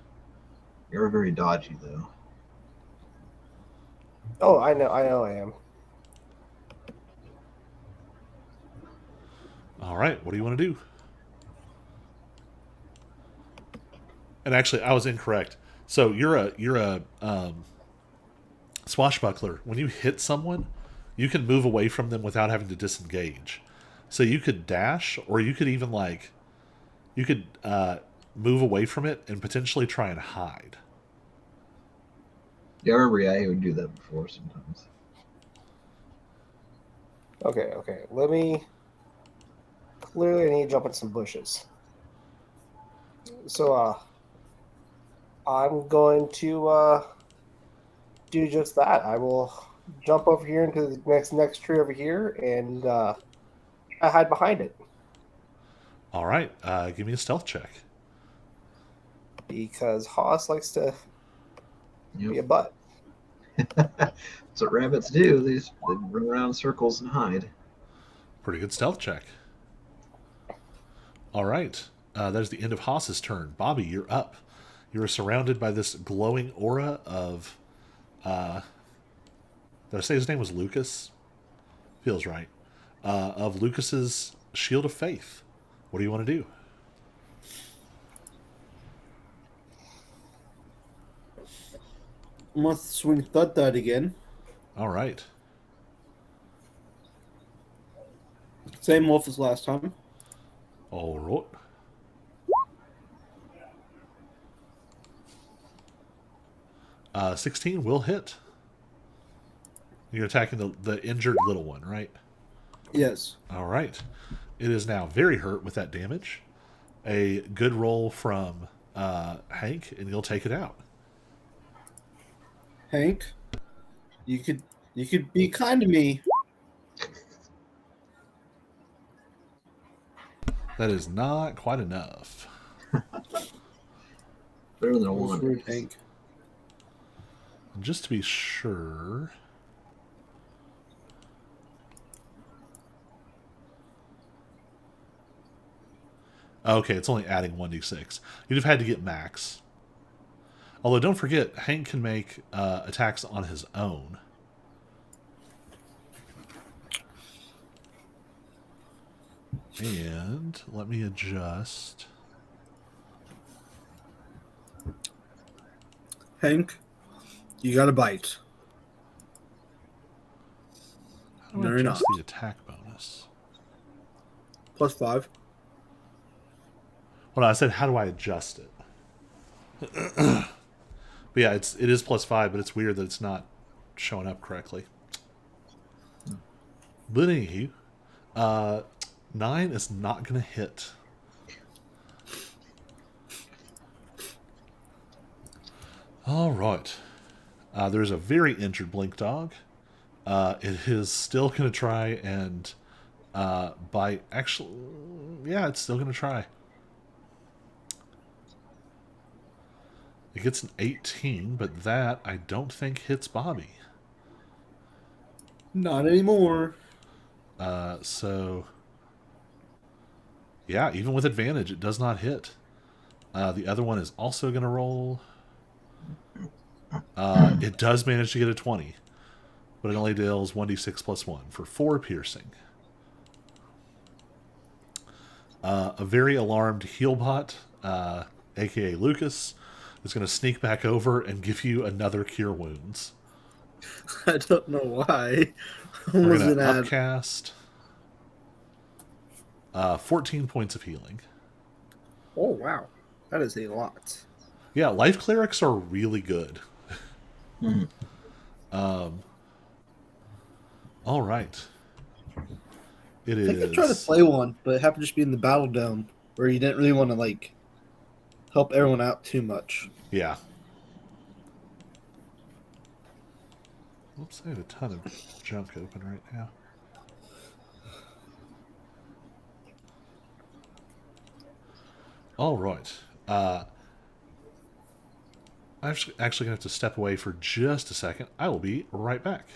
You're very dodgy, though. Oh, I know I am. All right, what do you want to do? And actually, I was incorrect. So you're a swashbuckler. When you hit someone, you can move away from them without having to disengage. So you could dash, or you could even you could move away from it and potentially try and hide. Yeah, I remember I would do that before sometimes. Okay. Let me. Clearly, I need to jump into some bushes. So, I'm going to do just that. I will jump over here into the next tree over here, and I hide behind it All right, give me a stealth check. because Haas likes to be a Yep. butt. That's what rabbits do. They run around in circles and hide. Pretty good stealth check. All right, that is the end of Haas's turn. Bobby, you're up. You are surrounded by this glowing aura of. Did I say his name was Lucas? Feels right. Of Lucas's shield of faith. What do you want to do? I'm going to swing Thud again. All right. Same wolf as last time. All right. Uh, 16 will hit. You're attacking the injured little one, right? Yes. All right. It is now very hurt with that damage. A good roll from Hank, and you'll take it out. Hank, you could be kind to me. That is not quite enough. Better than a That was one. rude, Hank. And just to be sure. Okay, it's only adding 1d6. You'd have had to get max. Although, don't forget, Hank can make attacks on his own. And let me adjust. Hank, you got a bite. How do I No, you're adjust not. the attack bonus? +5. Well, no, I said, how do I adjust it? But yeah, it is +5, but it's weird that it's not showing up correctly. But anywho, 9 is not going to hit. All right. There's a very injured Blink Dog. It is still going to try and bite. Actually, yeah, it's still going to try. It gets an 18, but that I don't think hits Bobby. Not anymore. So, yeah, even with advantage, it does not hit. The other one is also going to roll. It does manage to get a 20, but it only deals 1d6 plus 1 for 4 piercing. A very alarmed Healbot, aka Lucas, is going to sneak back over and give you another Cure Wounds. I don't know why. We're Was going it to at upcast 14 points of healing. Oh wow, that is a lot. Yeah, life clerics are really good. Mhm. All right. It I think I tried to is. play one, but it happened to just be in the battle dome where you didn't really want to like help everyone out too much. Yeah. Whoops, I have a ton of junk open right now. All right. I'm actually going to have to step away for just a second. I will be right back.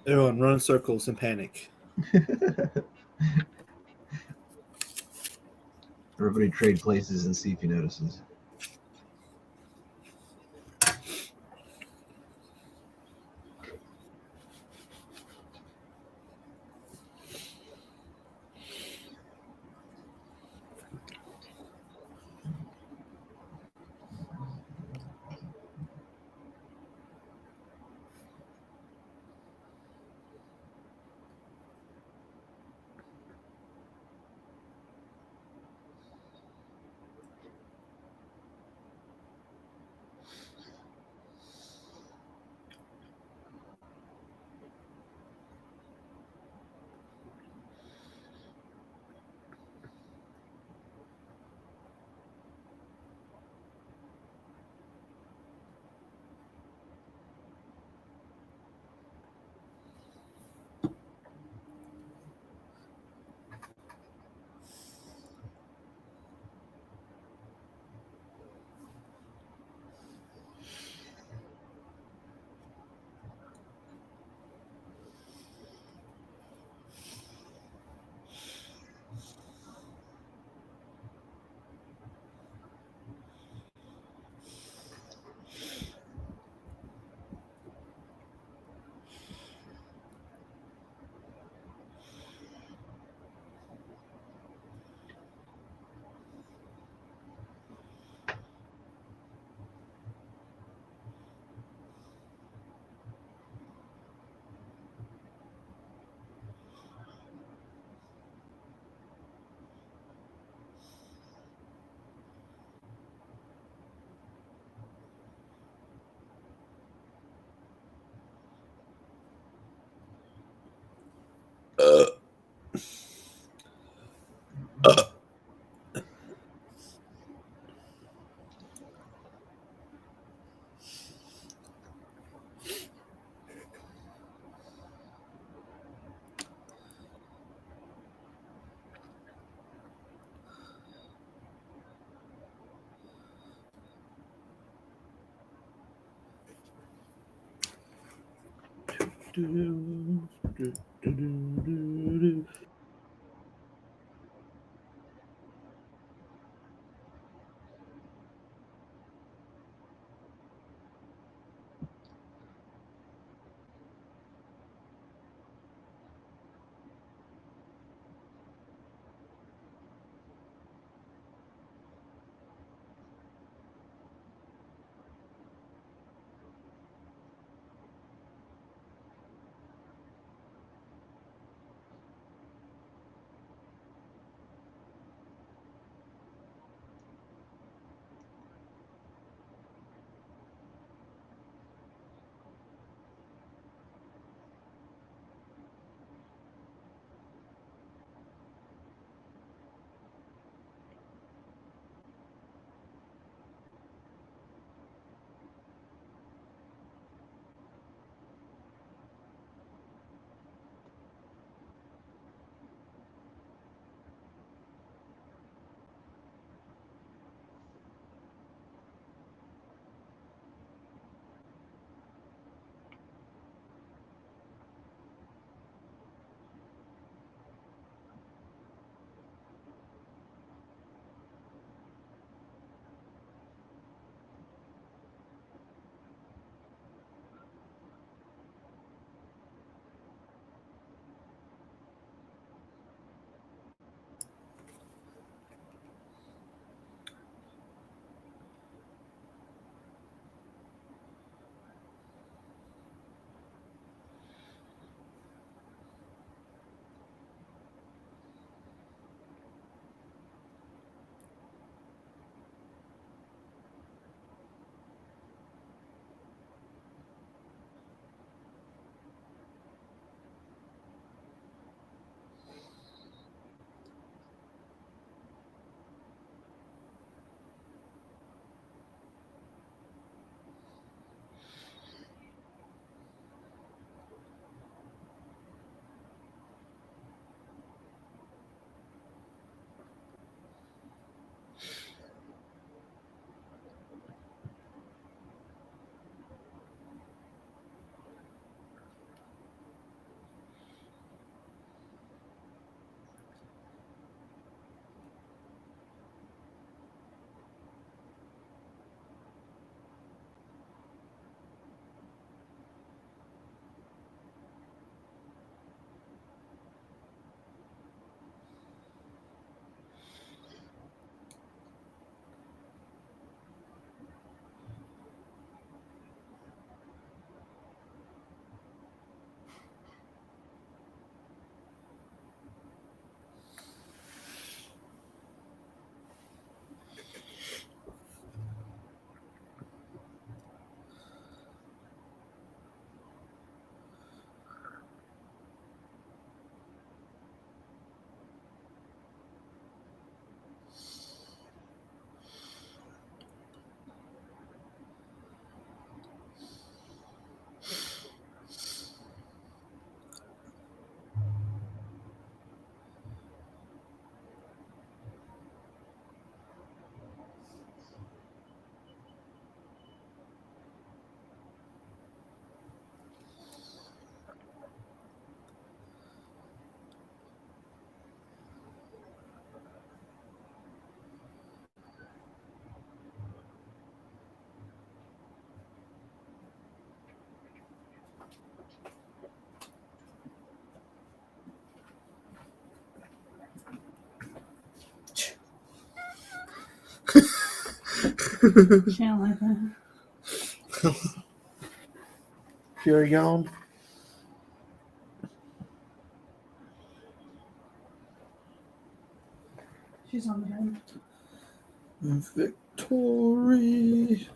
Everyone run in circles and panic. Everybody trade places and see if he notices. She don't like that. Pure yawn. She's on the bed. Victory.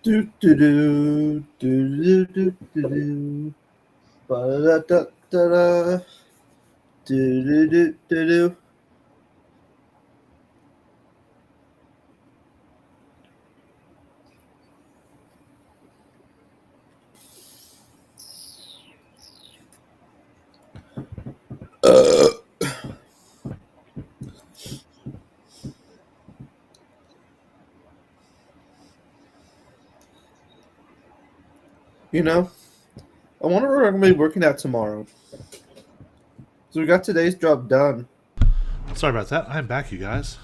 Do do do do do do do do. Ba da da da da. Do do do do do. You know, I wonder where I'm going to be working at tomorrow. So we got today's job done. Sorry about that. I'm back, you guys.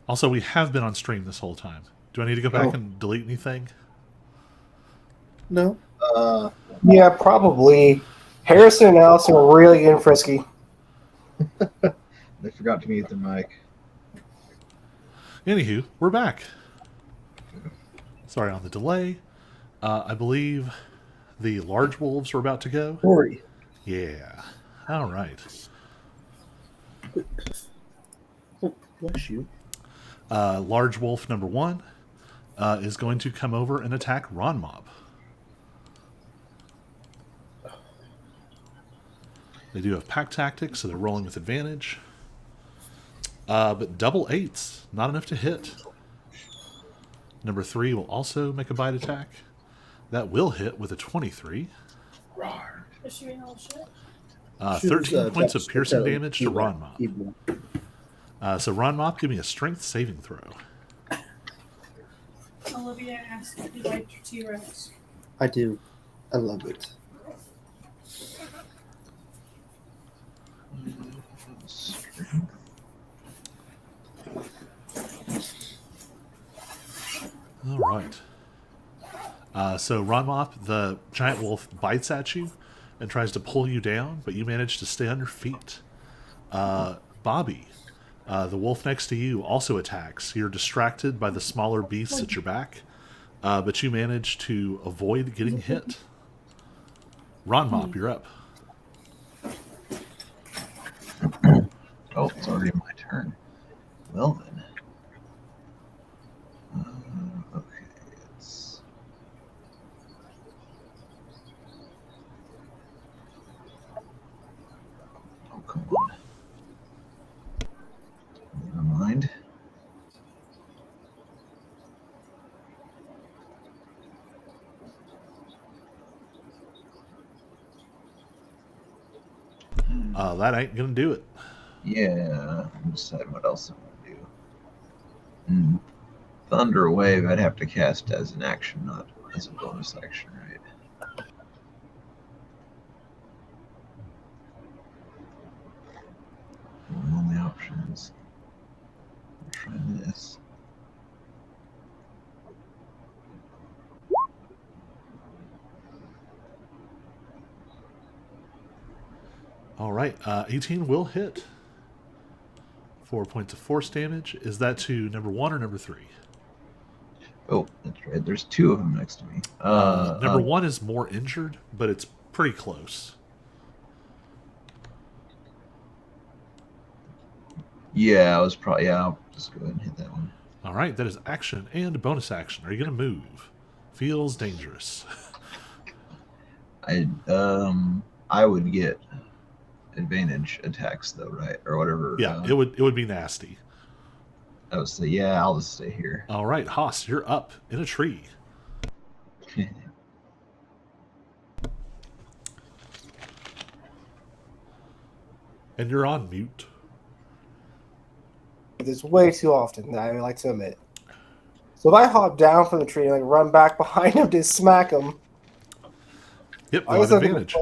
Also, we have been on stream this whole time. Do I need to go back and delete anything? No. Yeah, probably. Harrison and Allison are really getting frisky. They forgot to mute their mic. Anywho, we're back. Sorry on the delay. I believe the large wolves are about to go. Rory. Yeah. All right. Oh, bless you. Large wolf number 1 is going to come over and attack Ron Mob. They do have pack tactics, so they're rolling with advantage. But double 8s, not enough to hit. Number 3 will also make a bite attack. That will hit with a 23. Is she being all shit? 13 points of piercing damage to Ron Mop. So Ron Mop, give me a strength saving throw. Olivia asked if you liked your T-Rex. I do. I love it. All right. So Ron Mop, the giant wolf, bites at you and tries to pull you down, but you manage to stay on your feet. Bobby, the wolf next to you, also attacks. You're distracted by the smaller beasts at your back, but you manage to avoid getting hit. Ron Mop, you're up. Oh, it's already my turn. Well then. Okay, it's... Oh, come on. Never mind. That ain't gonna do it. Yeah, I'm deciding what else I'm gonna do. Thunder Wave, I'd have to cast as an action, not as a bonus action, right? All the options. Try this. All right, 18 will hit. 4 points of force damage. Is that to number 1 or number 3? Oh, that's right. There's two of them next to me. Number 1 is more injured, but it's pretty close. Yeah, I was probably. Yeah, I'll just go ahead and hit that one. All right, that is action and bonus action. Are you going to move? Feels dangerous. I would get advantage attacks though, right, or whatever. Yeah, it would be nasty. I would say, yeah, I'll just stay here. All right, Haas, you're up in a tree. And you're on mute. It's way too often, I like to admit. So if I hop down from the tree and like run back behind him to smack him, Yep, I you'll guess have advantage.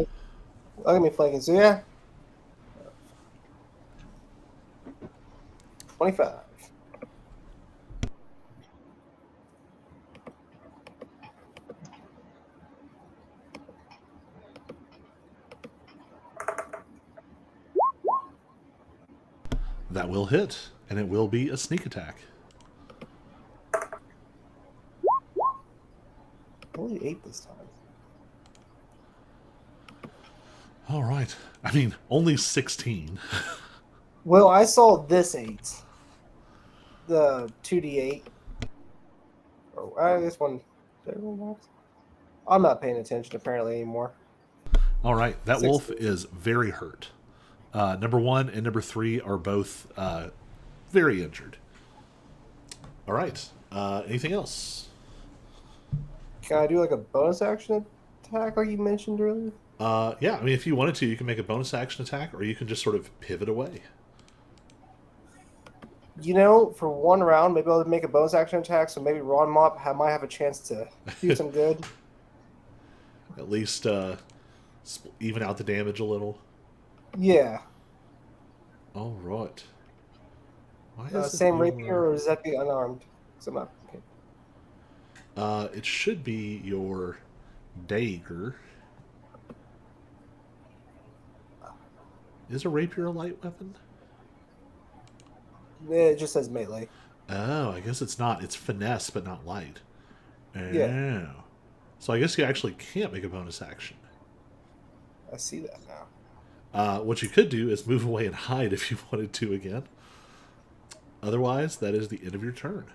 I'll give me flanking. So yeah, 25. That will hit, and it will be a sneak attack. Only 8 this time. All right. I mean, only 16. Well, I saw this 8. The 2d8. Or I guess one. I'm not paying attention apparently anymore. All right, that 16. wolf is very hurt. Number 1 and number 3 are both very injured. All right. Anything else? Can I do like a bonus action attack like you mentioned earlier? Yeah, I mean, if you wanted to, you can make a bonus action attack, or you can just sort of pivot away. You know, for one round, maybe I'll make a bonus action attack, so maybe Ron Mop might have a chance to do some good. At least even out the damage a little. Yeah. All right. Why is Same it rapier, or is that the unarmed? So I'm not, okay. It should be your dagger. Is a rapier a light weapon? It just says melee. Oh, I guess it's not. It's finesse, but not light. Oh. Yeah. So I guess you actually can't make a bonus action. I see that now. What you could do is move away and hide if you wanted to again. Otherwise, that is the end of your turn.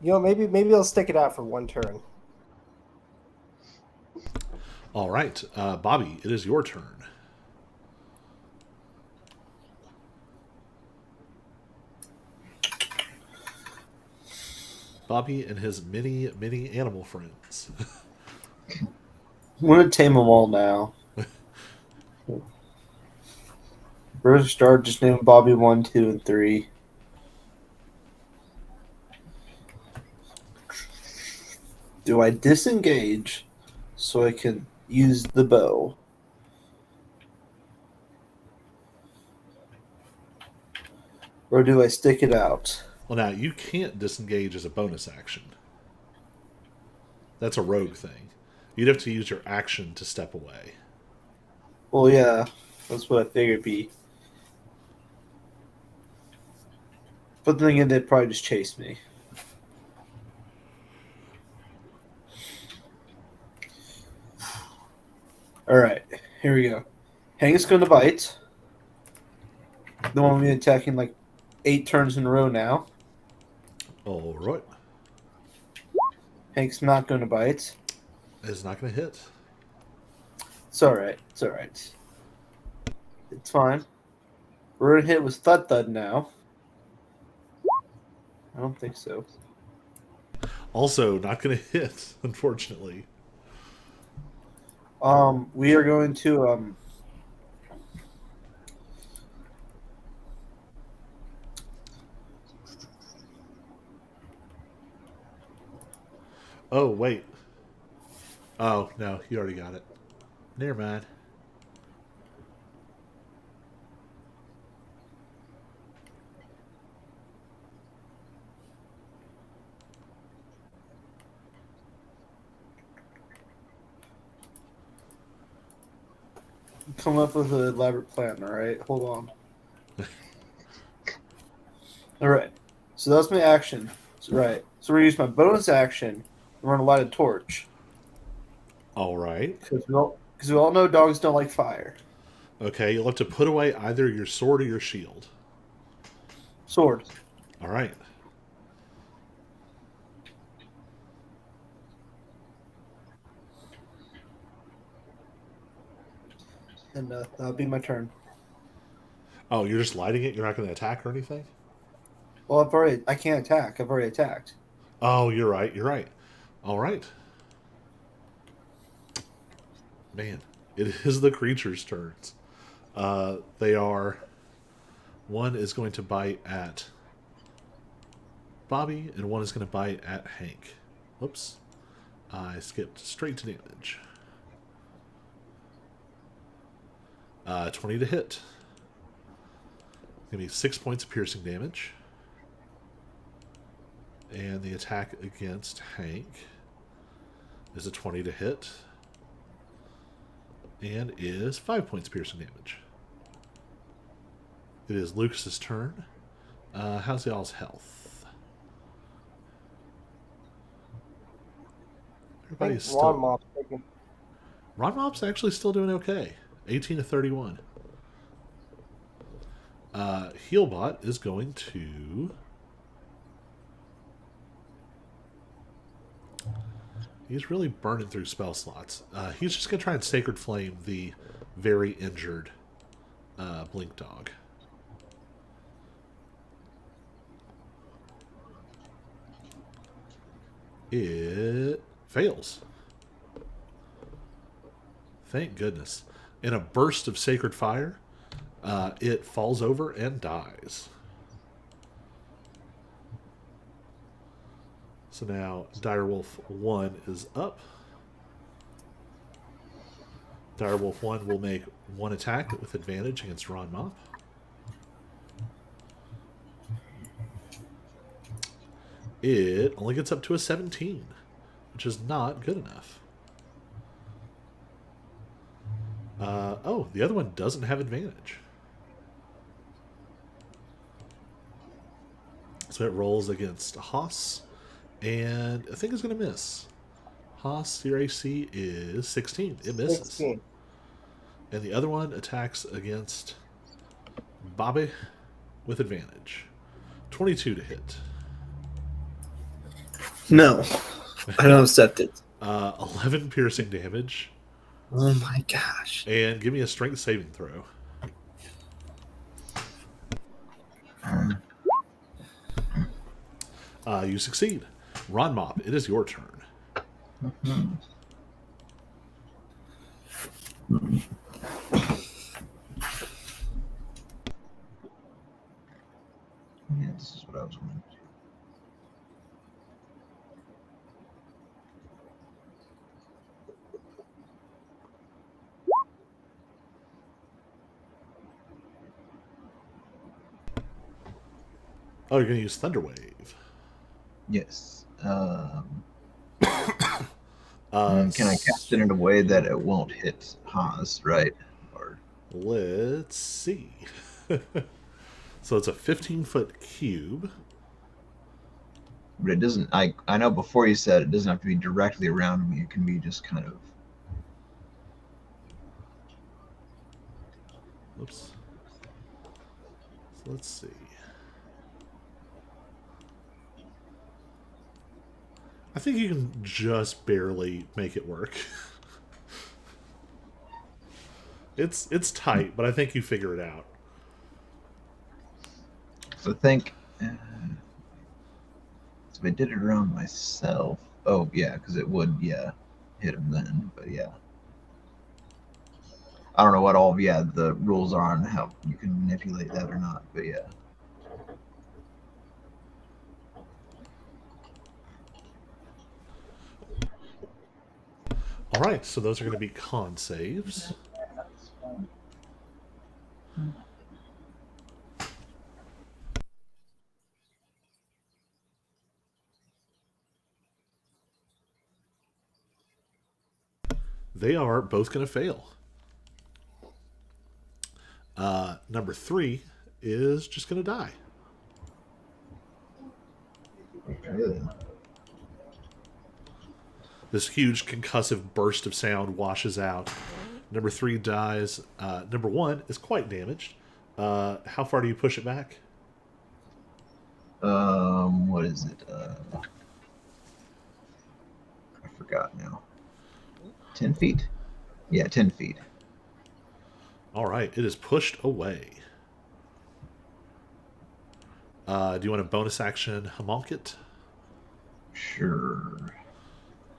You know, maybe I'll stick it out for one turn. All right, Bobby, it is your turn. Bobby and his many animal friends. I'm going to tame them all now. First start, just name Bobby 1, 2, and 3. Do I disengage so I can use the bow? Or do I stick it out? Well, now, you can't disengage as a bonus action. That's a rogue thing. You'd have to use your action to step away. Well, yeah, that's what I figured it'd be. But then again, they'd probably just chase me. Alright, here we go. Hank's going to bite. The one we're attacking like 8 turns in a row now. All right. Hank's not going to bite. It's not going to hit. It's alright. It's alright. It's fine. We're going to hit with Thud Thud now. I don't think so. Also, not going to hit, unfortunately. We are going to Oh, wait. Oh, no, you already got it. Never mind. come up with an elaborate plan. All right, hold on. All right, so that's my action. So, right, so we're gonna use my bonus action. We're gonna light a torch All right. because we all know dogs don't like fire. Okay, you'll have to put away either your sword or your shield. Sword. All right. And that'll be my turn. Oh, you're just lighting it? You're not going to attack or anything? Well, I can't attack. I've already attacked. Oh, you're right. You're right. All right. Man, it is the creature's turns. They are. One is going to bite at Bobby, and one is going to bite at Hank. Whoops. I skipped straight to damage. 20 to hit. Give me 6 points of piercing damage. And the attack against Hank is a 20 to hit. And is 5 points piercing damage. It is Lucas's turn. How's y'all's health? Everybody's Ron still. Mop's taking. Ron Mop's actually still doing okay. 18 to 31. Healbot is going to. He's really burning through spell slots. He's just going to try and Sacred Flame the very injured Blink Dog. It fails. Thank goodness. In a burst of Sacred Fire, it falls over and dies. So now Direwolf 1 is up. Direwolf 1 will make one attack with advantage against Ron Mop. It only gets up to a 17, which is not good enough. Oh, the other one doesn't have advantage. So it rolls against Haas, and I think it's going to miss. Haas, your AC is 16. It misses. 16. And the other one attacks against Bobby with advantage. 22 to hit. No, I don't accept it. 11 piercing damage. Oh my gosh. And give me a strength saving throw. You succeed. Ron Mop, it is your turn. Yeah, this is what I was wondering. Oh, you're going to use Thunder Wave. Yes. Uh, Can I cast it in a way that it won't hit Haas, right? Or Let's see. So it's a 15-foot cube. but it doesn't. I know before you said it doesn't have to be directly around me. It can be just kind of. Oops. So let's see. I think you can just barely make it work. It's tight, but I think you figure it out. So think. if I did it around myself, oh yeah, because it would hit him then. But yeah, I don't know what all the rules are on how you can manipulate that or not. But yeah. All right, so those are going to be con saves. They are both going to fail. Number 3 is just going to die. Really? This huge concussive burst of sound washes out. Number 3 dies. Number 1 is quite damaged. How far do you push it back? What is it? I forgot now. 10 feet? Yeah, 10 feet. All right, it is pushed away. Do you want a bonus action homunc it? Sure.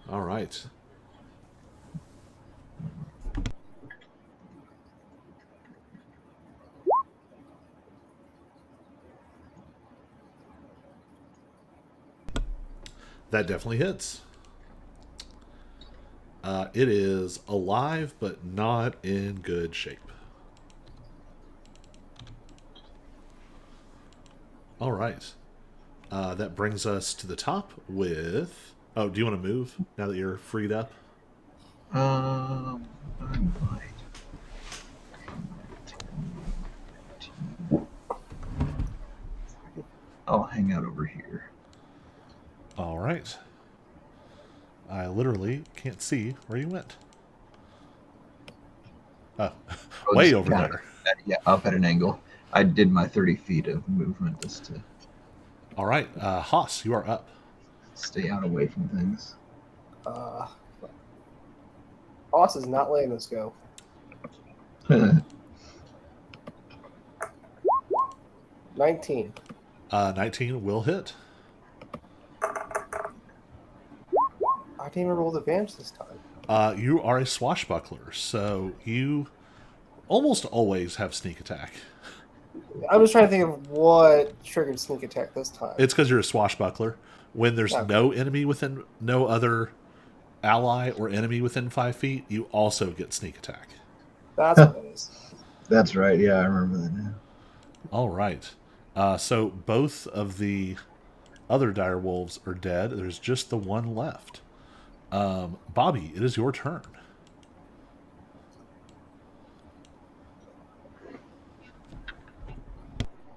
All right. That definitely hits. It is alive, but not in good shape. All right. That brings us to the top with... Oh, do you want to move now that you're freed up? I might. I'll hang out over here. All right. I literally can't see where you went. Oh, way Just over kinda- there. Yeah, up at an angle. I did my 30 feet of movement just to All right. Haas, you are up. stay out away from things. Boss is not letting us go. 19. 19 will hit. I didn't even roll the advantage this time. You are a swashbuckler, so you almost always have sneak attack. I was trying to think of what triggered sneak attack this time. It's because you're a swashbuckler. When there's Okay. no enemy within, no other ally or enemy within 5 feet, you also get sneak attack. That's what it is. That's right. Yeah, I remember that now. All right. So both of the other dire wolves are dead. There's just the one left. Bobby, it is your turn.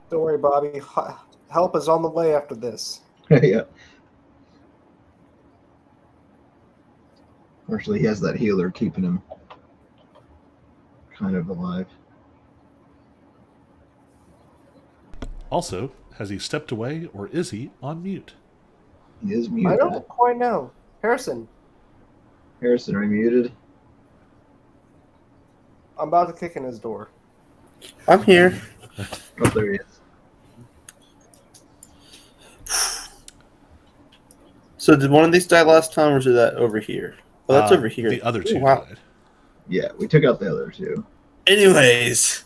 Don't worry, Bobby. Help is on the way after this. Yeah. Fortunately, he has that healer keeping him kind of alive. Also, has he stepped away or is he on mute? He is muted. I don't quite know. Harrison, Harrison, are you muted? I'm about to kick in his door. I'm here. Oh, there he is. So did one of these die last time, or is it that over here? Oh, that's over here. The other two Ooh, wow. died. Yeah, we took out the other two. Anyways,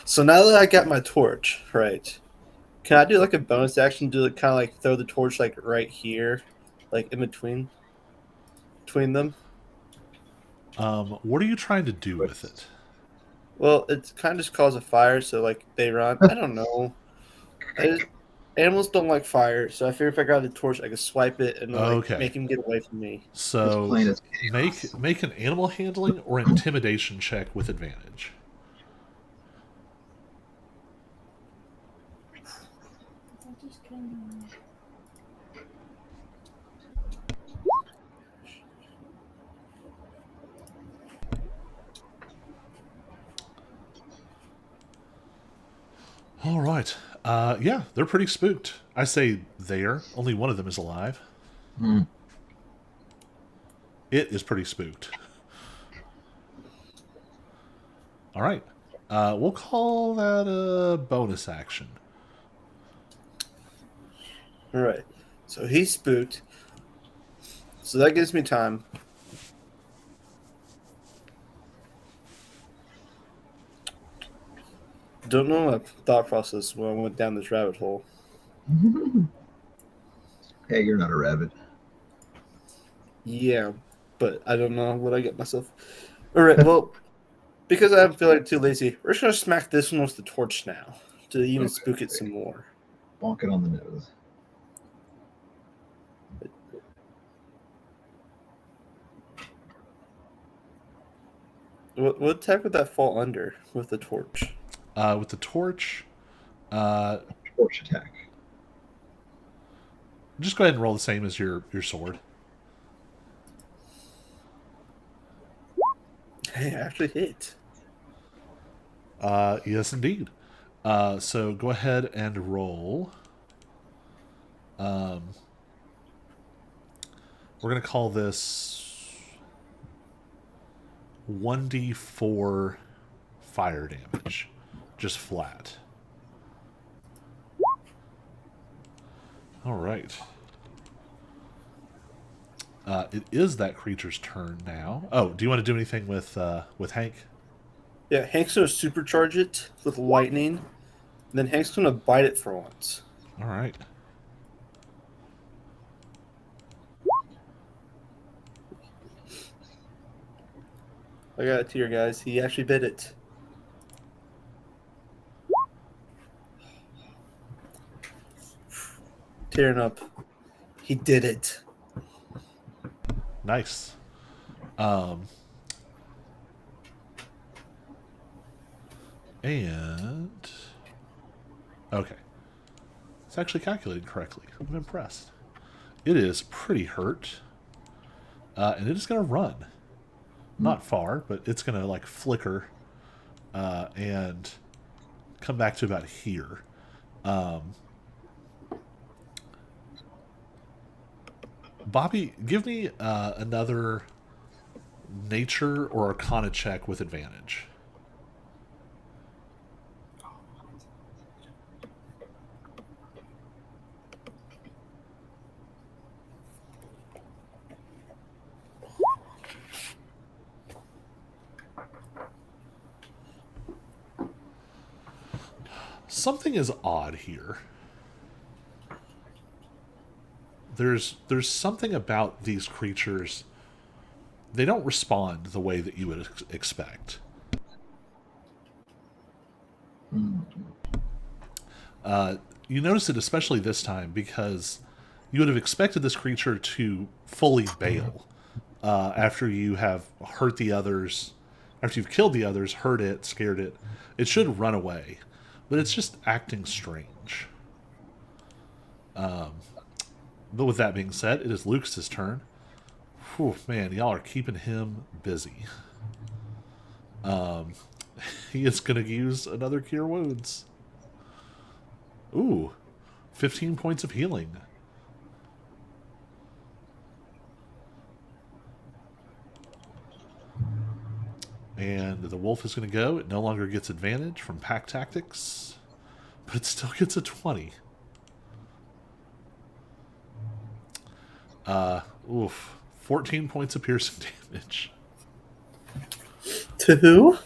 so now that I got my torch, right? Can I do like a bonus action? Do it kind of like throw the torch like right here, like in between them? What are you trying to do with it? Well, it's kind of just cause a fire, so like they run. I don't know. Animals don't like fire, so I figure if I got a torch, I could swipe it and like Okay. make him get away from me. So plain as chaos. make an animal handling or intimidation check with advantage. I just came. All right. Yeah, they're pretty spooked. I say they're. Only one of them is alive. Hmm. It is pretty spooked. All right. We'll call that a bonus action. All right. So he's spooked. So that gives me time. Don't know my thought process when I went down this rabbit hole. Hey, you're not a rabbit. Yeah, but I don't know what I get myself. All right, well, because I feel like too lazy, we're just gonna smack this one with the torch now to even spook it some more. Bonk it on the nose. What attack would that fall under with the torch? With the torch, Torch attack. just go ahead and roll the same as your sword. Hey, I actually hit. Yes, indeed. So go ahead and roll. We're going to call this 1d4 fire damage. Just flat. All right. It is that creature's turn now. Oh, do you want to do anything with Hank? Yeah, Hank's gonna supercharge it with lightning. And then Hank's gonna bite it for once. All right. I got it here, guys. He actually bit it. Tearing up. He did it. Nice. And okay, it's actually calculated correctly. I'm impressed. It is pretty hurt, and it is going to run. Not far, but it's going to like flicker and come back to about here. Bobby, give me another nature or arcana check with advantage. Something is odd here. There's something about these creatures. They don't respond the way that you would expect. You notice it especially this time because you would have expected this creature to fully bail after you have hurt the others, after you've killed the others, hurt it, scared it. It should run away, but it's just acting strange. But with that being said, it is Lucas's turn. Whew, man, y'all are keeping him busy. He is going to use another Cure Wounds. Ooh, 15 points of healing. And the wolf is going to go. It no longer gets advantage from pack tactics, but it still gets a 20. Oof. 14 points of piercing damage. To who?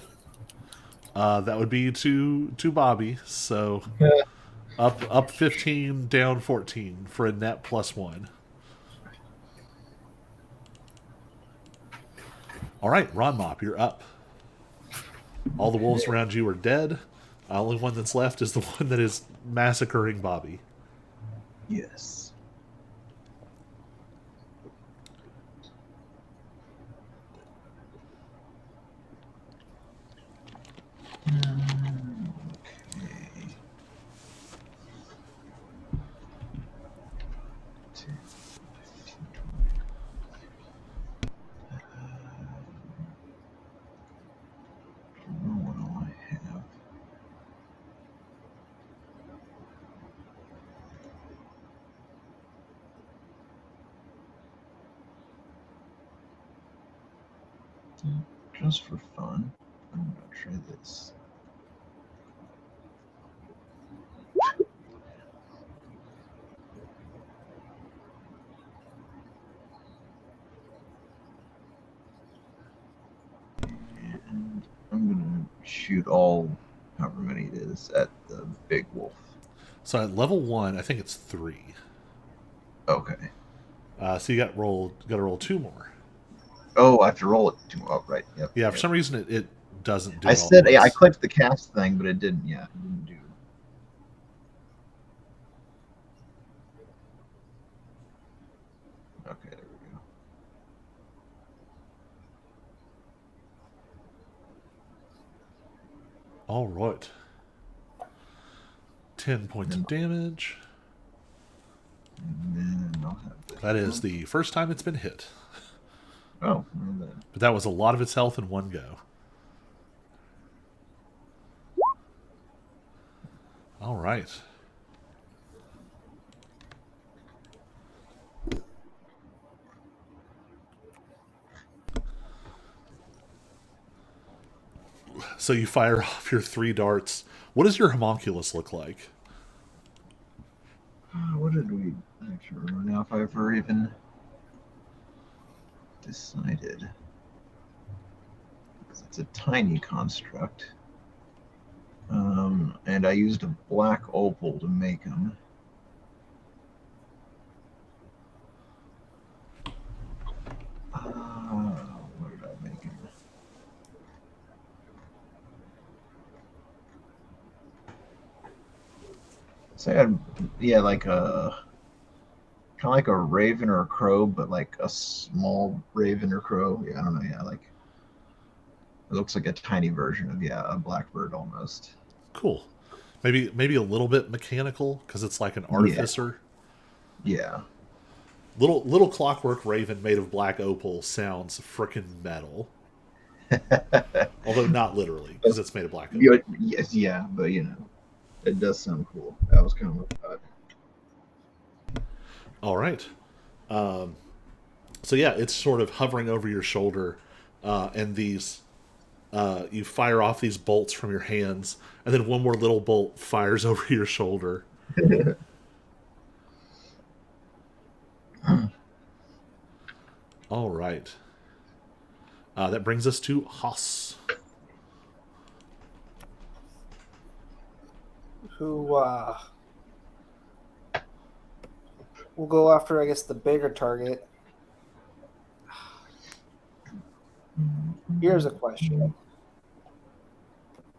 That would be to Bobby. So up 15, down 14 for a net +1. All right, Ron Mop, you're up. All the wolves around you are dead. Only one that's left is the one that is massacring Bobby. Yes. Okay. 10, 15, 20. What do I have? Just for fun, I'm gonna try this. shoot all, however many it is, at the big wolf. So at level 1, I think it's 3. Okay. So you got to roll 2 more. Oh, I have to roll it too. Oh, right. Yep. Yeah, for yep. some reason it doesn't do I it all said at yeah, I once. clicked the cast thing, but it didn't. Yeah, it didn't do. Okay, there we go. All right. 10 points of damage. And then I'll have this. That is the first time it's been hit. Oh, well then. But that was a lot of its health in one go. All right. So you fire off your 3 darts. What does your homunculus look like? What did we actually remember now? If I ever even decided, 'cause it's a tiny construct, and I used a black opal to make them. What did I make him? So I had, yeah, like a kind of like a raven or a crow, but like a small raven or crow. Yeah, I don't know. Yeah, like it looks like a tiny version of a blackbird almost. Cool. Maybe a little bit mechanical because it's like an Yeah, artificer. yeah. Little clockwork raven made of black opal sounds frickin' metal. Although not literally because it's made of black opal. Yes, yeah, but it does sound cool. That was kind of what I thought. All right. So yeah, it's sort of hovering over your shoulder, and these you fire off these bolts from your hands, and then one more little bolt fires over your shoulder. All right. That brings us to Haas. Who will go after, I guess, the bigger target. Here's a question.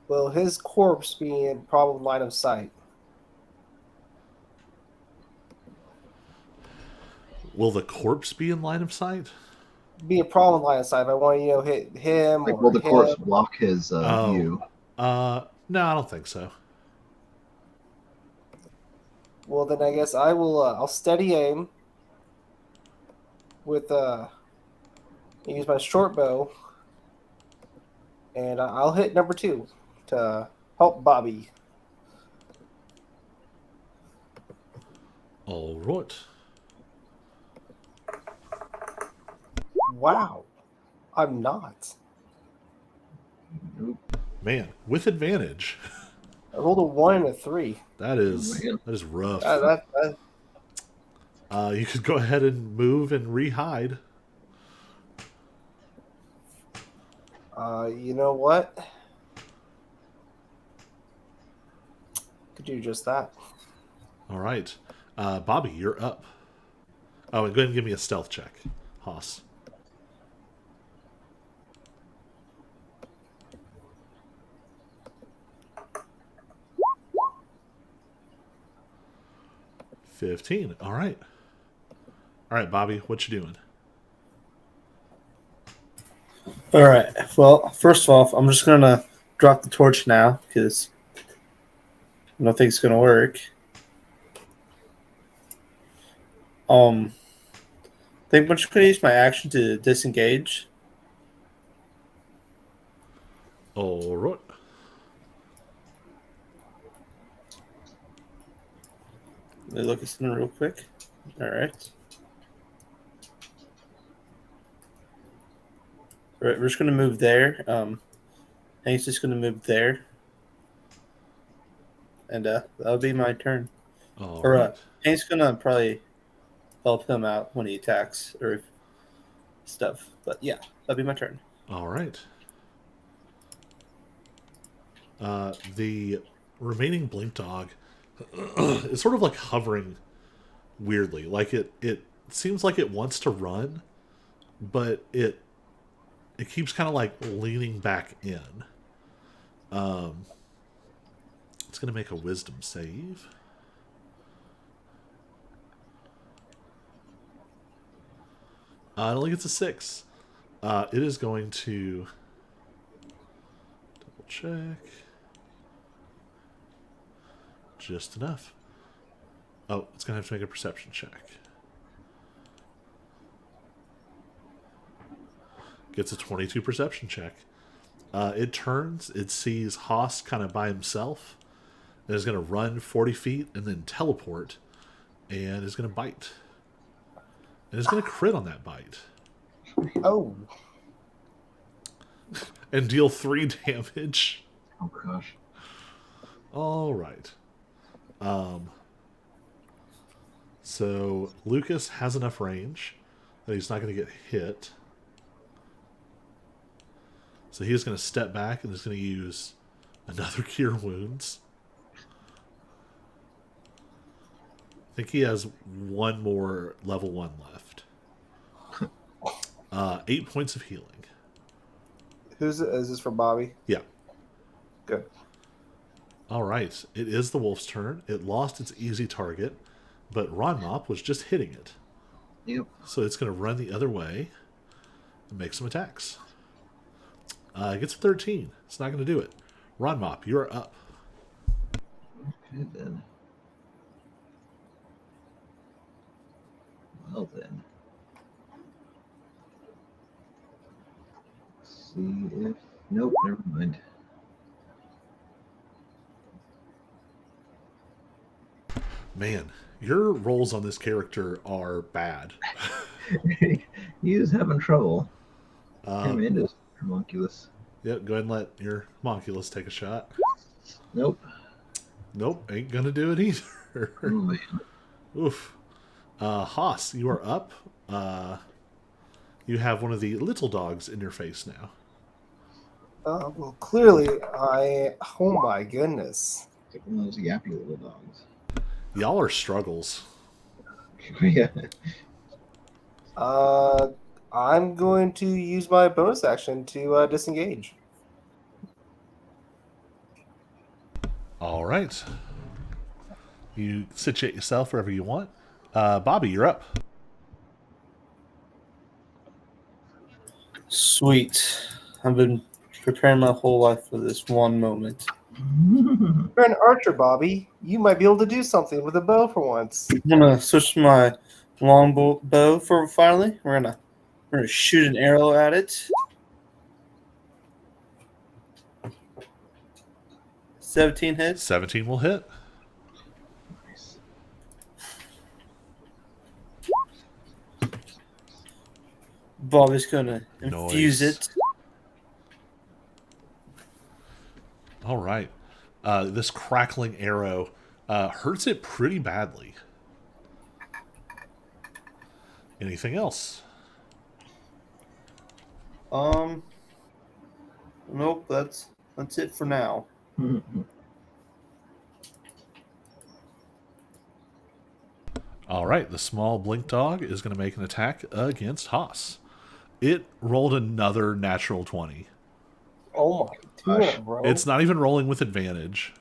Will his corpse be in problem line of sight? Will the corpse be in line of sight? Be a problem line of sight. If I want to, hit him Like, or will the him. corpse block his Oh. view? No, I don't think so. Well, then I guess I will. I'll steady aim with use my short bow, and I'll hit number 2 to help Bobby. All right. Wow, I'm not. Nope. Man, with advantage. I rolled a 1 and a 3. That is Man. rough. That You could go ahead and move and re-hide. you know what? Could do just that. All right. Bobby, you're up. Oh, and go ahead and give me a stealth check, Haas. $15. All right. All right, Bobby, what you doing? All right. Well, first off, I'm just gonna drop the torch now because I don't think it's gonna work. I think I'm just gonna use my action to disengage. All right. Let me look at something real quick. All right. All right, we're just gonna move there. Hank's just gonna move there, and that'll be my turn. All Or right. Hank's gonna probably help him out when he attacks or stuff. But yeah, that'll be my turn. All right. The remaining blink dog is sort of like hovering weirdly. Like it seems like it wants to run, but it keeps kind of like leaning back in. It's going to make a wisdom save. It only gets a 6. It is going to double check. Just enough. Oh, it's going to have to make a perception check. Gets a 22 perception check. It turns, it sees Haas kind of by himself, and is going to run 40 feet and then teleport, and is going to bite. And is going to crit on that bite. Oh, And deal 3 damage. Oh gosh. All right. So Lucas has enough range that he's not going to get hit. So he is going to step back and is going to use another Cure Wounds. I think he has one more level 1 left. 8 points of healing. is this for Bobby? Yeah. Good. All right. It is the wolf's turn. It lost its easy target, but Ron Mop was just hitting it. Yep. So it's going to run the other way and make some attacks. It gets a 13. It's not going to do it. Ron Mop, you are up. Okay then. Well then. Let's see if. Nope, never mind. Man, your rolls on this character are bad. He is having trouble. Uh, Him and his homunculus. yeah, go ahead and let your homunculus take a shot. Nope. Nope, ain't gonna do it either. Oh man. Oof. Haas, you are up. You have one of the little dogs in your face now. Well, clearly, oh my goodness. Like one of those yappy little dogs. Y'all are struggles. Yeah. I'm going to use my bonus action to disengage. All right. You situate yourself wherever you want. Bobby, you're up. Sweet. I've been preparing my whole life for this one moment. You're an archer, Bobby. You might be able to do something with a bow for once. I'm gonna switch to my longbow for finally. We're gonna shoot an arrow at it. 17 hits. 17 will hit. Nice. Bobby's gonna infuse Nice. it. All right. This crackling arrow hurts it pretty badly. Anything else? Nope, that's it for now. All right. The small blink dog is going to make an attack against Haas. It rolled another natural 20. Oh my Gosh. god, bro. It's not even rolling with advantage.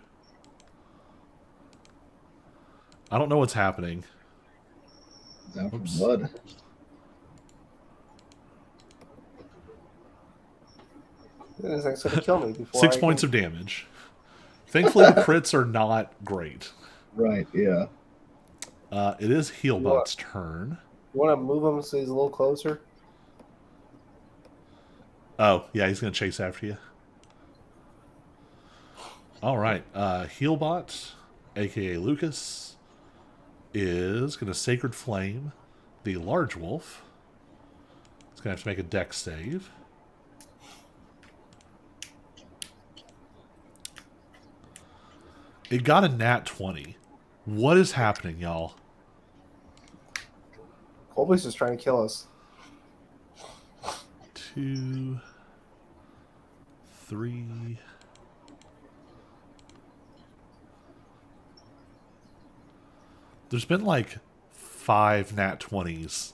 I don't know what's happening. It's out for Oops. blood. This thing's gonna kill me before 6 points of damage. Thankfully, the crits are not great. Right, yeah. It is Healbot's turn. You want to move him so he's a little closer? Oh, yeah, he's going to chase after you. All right. Healbot, a.k.a. Lucas, is going to Sacred Flame the large wolf. He's going to have to make a dex save. It got a nat 20. What is happening, y'all? Colby's just trying to kill us. 2, 3, There's been like 5 nat 20s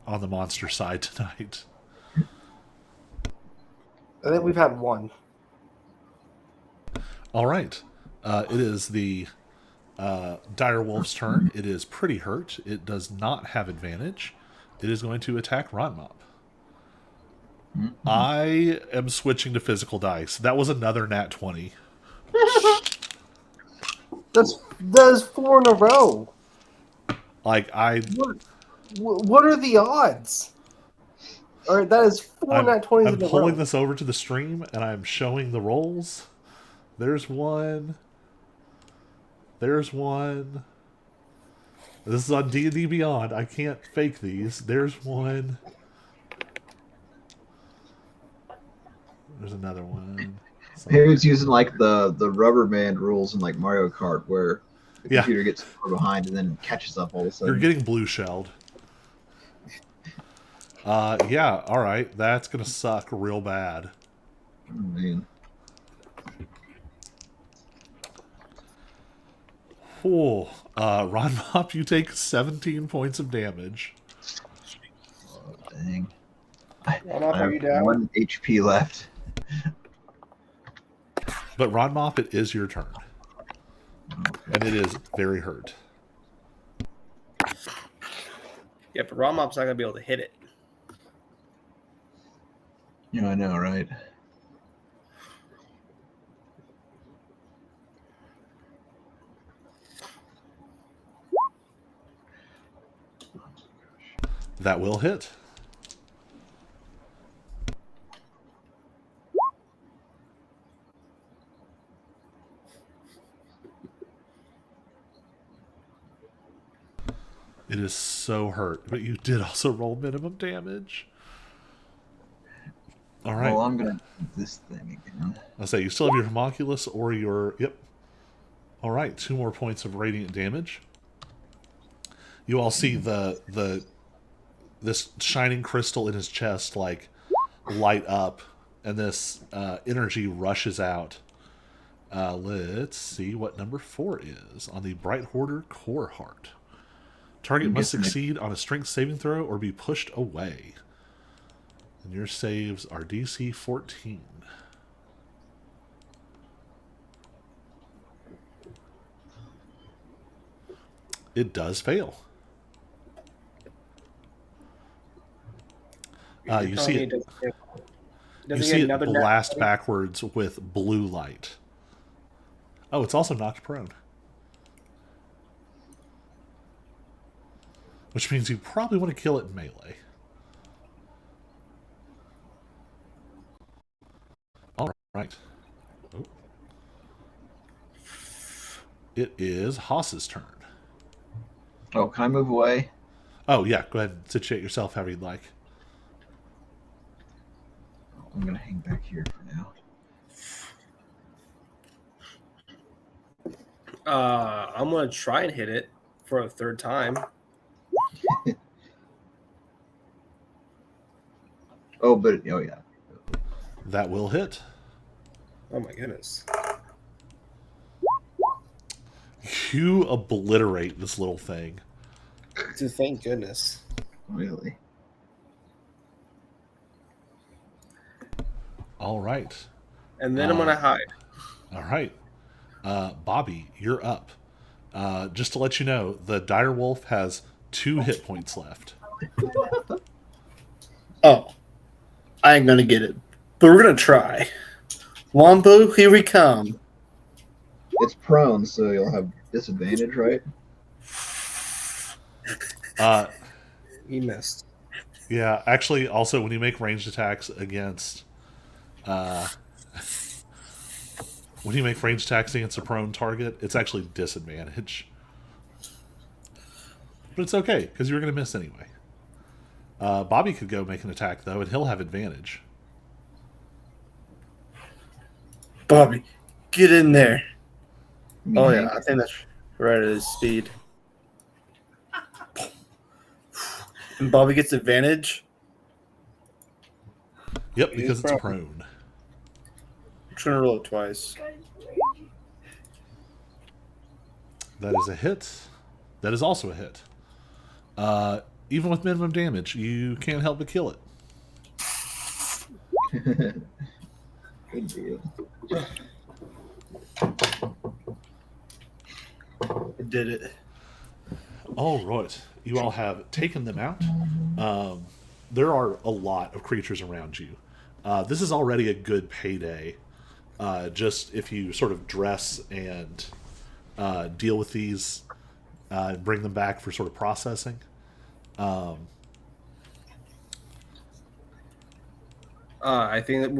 on the monster side tonight. I think we've had one. All right. It is the dire wolf's turn. It is pretty hurt. It does not have advantage. It is going to attack Ronmop. I am switching to physical dice. That was another nat 20. That is 4 in a row. Like What are the odds? All right, that is 4 nat 20s I'm in a row. pulling this over to the stream and I'm showing the rolls. There's one. There's one. This is on D&D Beyond. I can't fake these. There's one. There's another one. Maybe it's using like the rubber band rules in like Mario Kart where the Yeah. computer gets far behind and then catches up all of a sudden. You're getting blue shelled. Yeah, alright. That's gonna suck real bad. Oh, man. Oh, Ron Mop, you take 17 points of damage. Oh, dang. Ron Mop, I are you have down? 1 HP left. But Ron Mop, it is your turn. And it is very hurt. Yeah, but Romop's not gonna be able to hit it. Yeah, I know, right? That will hit. It is so hurt, but you did also roll minimum damage. All right. Well, I'm gonna do this thing again. I'll say you still have your homunculus or your... Yep. All right, 2 more points of radiant damage. You all see this shining crystal in his chest like light up, and this energy rushes out. Let's see what number 4 is on the Bright Hoarder Core Heart. Target must succeed on a strength saving throw or be pushed away. And your saves are DC 14. It does fail. You see it. You see it blast backwards with blue light. Oh, it's also knocked prone. Which means you probably want to kill it in melee. All right. Oh. It is Haas's turn. Oh, can I move away? Oh, yeah. Go ahead and situate yourself however you'd like. I'm gonna hang back here for now. I'm gonna try and hit it for a 3rd time. Oh, but oh yeah. That will hit. Oh my goodness. You obliterate this little thing. Dude, thank goodness. Really? All right. And then I'm gonna hide. All right. Bobby, you're up. Just to let you know, the dire wolf has 2 hit points left. Oh, I ain't gonna get it, but we're gonna try. Wombo, here we come. It's prone, so you'll have disadvantage, right? He missed. Yeah, actually, also when you make ranged attacks against, when you make ranged attacks against a prone target, it's actually disadvantage. But it's okay because you were going to miss anyway. Bobby could go make an attack though, and he'll have advantage. Bobby, get in there. You Oh mean yeah, I think that's right at his speed. And Bobby gets advantage. Yep, because it's prone. I'm trying to roll it twice. That is a hit. That is also a hit. Even with minimum damage, you can't help but kill it. Good deal. It did it. All right. You all have taken them out. There are a lot of creatures around you. This is already a good payday. Just if you sort of dress and deal with these and bring them back for sort of processing. I think that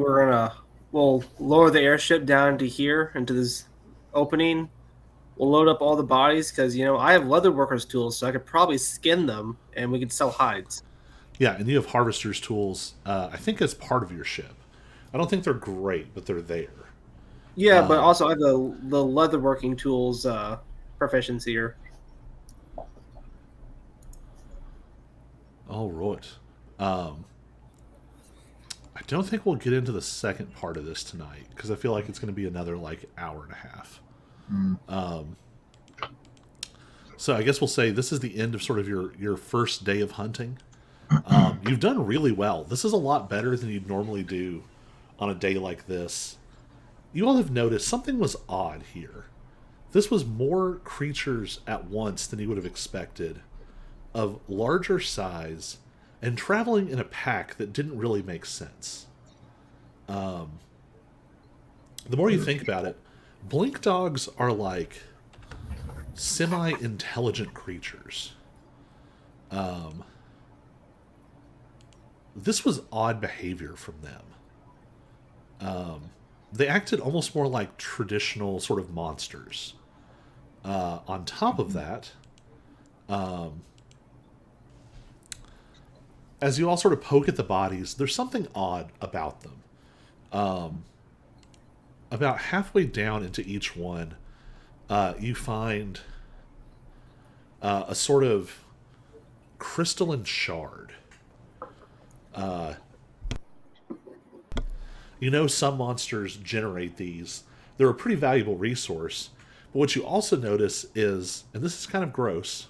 we'll lower the airship down to here into this opening. We'll load up all the bodies because I have leather workers tools, so I could probably skin them and we could sell hides. Yeah, and you have harvester's tools, I think, as part of your ship. I don't think they're great, but they're there. Yeah, but also I have the leather working tools proficiency here. All right. I don't think we'll get into the second part of this tonight because I feel like it's going to be another hour and a half. So I guess we'll say this is the end of sort of your first day of hunting. You've done really well. This is a lot better than you'd normally do on a day like this. You all have noticed something was odd here. This was more creatures at once than you would have expected, of larger size, and traveling in a pack that didn't really make sense. The more you think about it, blink dogs are like semi-intelligent creatures. This was odd behavior from them. They acted almost more like traditional sort of monsters. On top of that, as you all sort of poke at the bodies, there's something odd about them. About halfway down into each one, you find a sort of crystalline shard. Some monsters generate these. They're a pretty valuable resource. But what you also notice is, and this is kind of gross,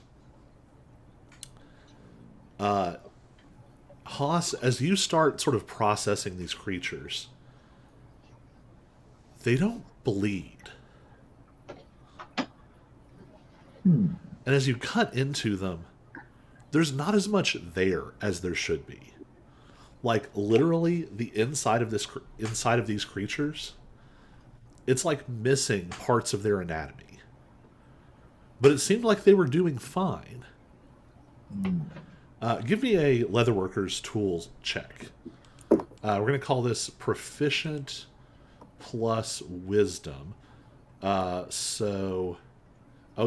Haas, as you start sort of processing these creatures, they don't bleed. And as you cut into them, there's not as much there as there should be. Like literally, the inside of these creatures, it's like missing parts of their anatomy. But it seemed like they were doing fine. Give me a leatherworker's tools check. We're going to call this proficient plus wisdom. Oh,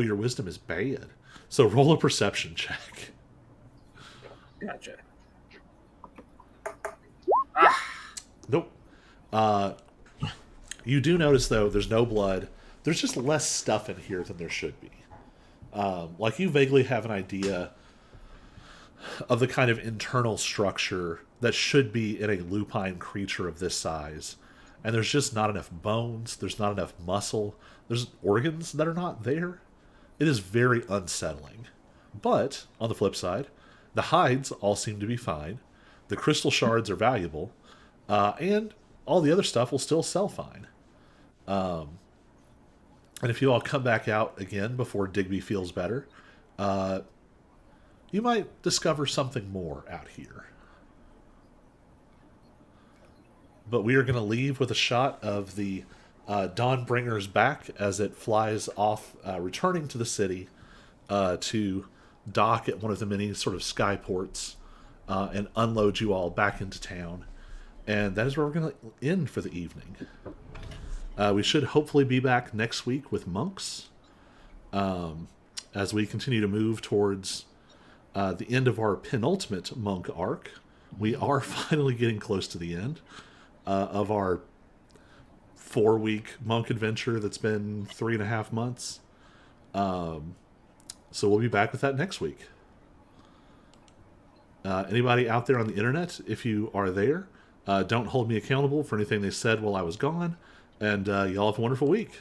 your wisdom is bad. So roll a perception check. Gotcha. Nope. You do notice, though, there's no blood. There's just less stuff in here than there should be. You vaguely have an idea of the kind of internal structure that should be in a lupine creature of this size. And there's just not enough bones. There's not enough muscle. There's organs that are not there. It is very unsettling. But, on the flip side, the hides all seem to be fine. The crystal shards are valuable. And all the other stuff will still sell fine. And if you all come back out again before Digby feels better, you might discover something more out here. But we are going to leave with a shot of the Dawnbringer's back as it flies off, returning to the city to dock at one of the many sort of skyports and unload you all back into town. And that is where we're going to end for the evening. We should hopefully be back next week with monks as we continue to move towards the end of our penultimate monk arc. We are finally getting close to the end of our 4-week monk adventure that's been 3.5 months. So we'll be back with that next week. Anybody out there on the internet, if you are there, don't hold me accountable for anything they said while I was gone. And y'all have a wonderful week.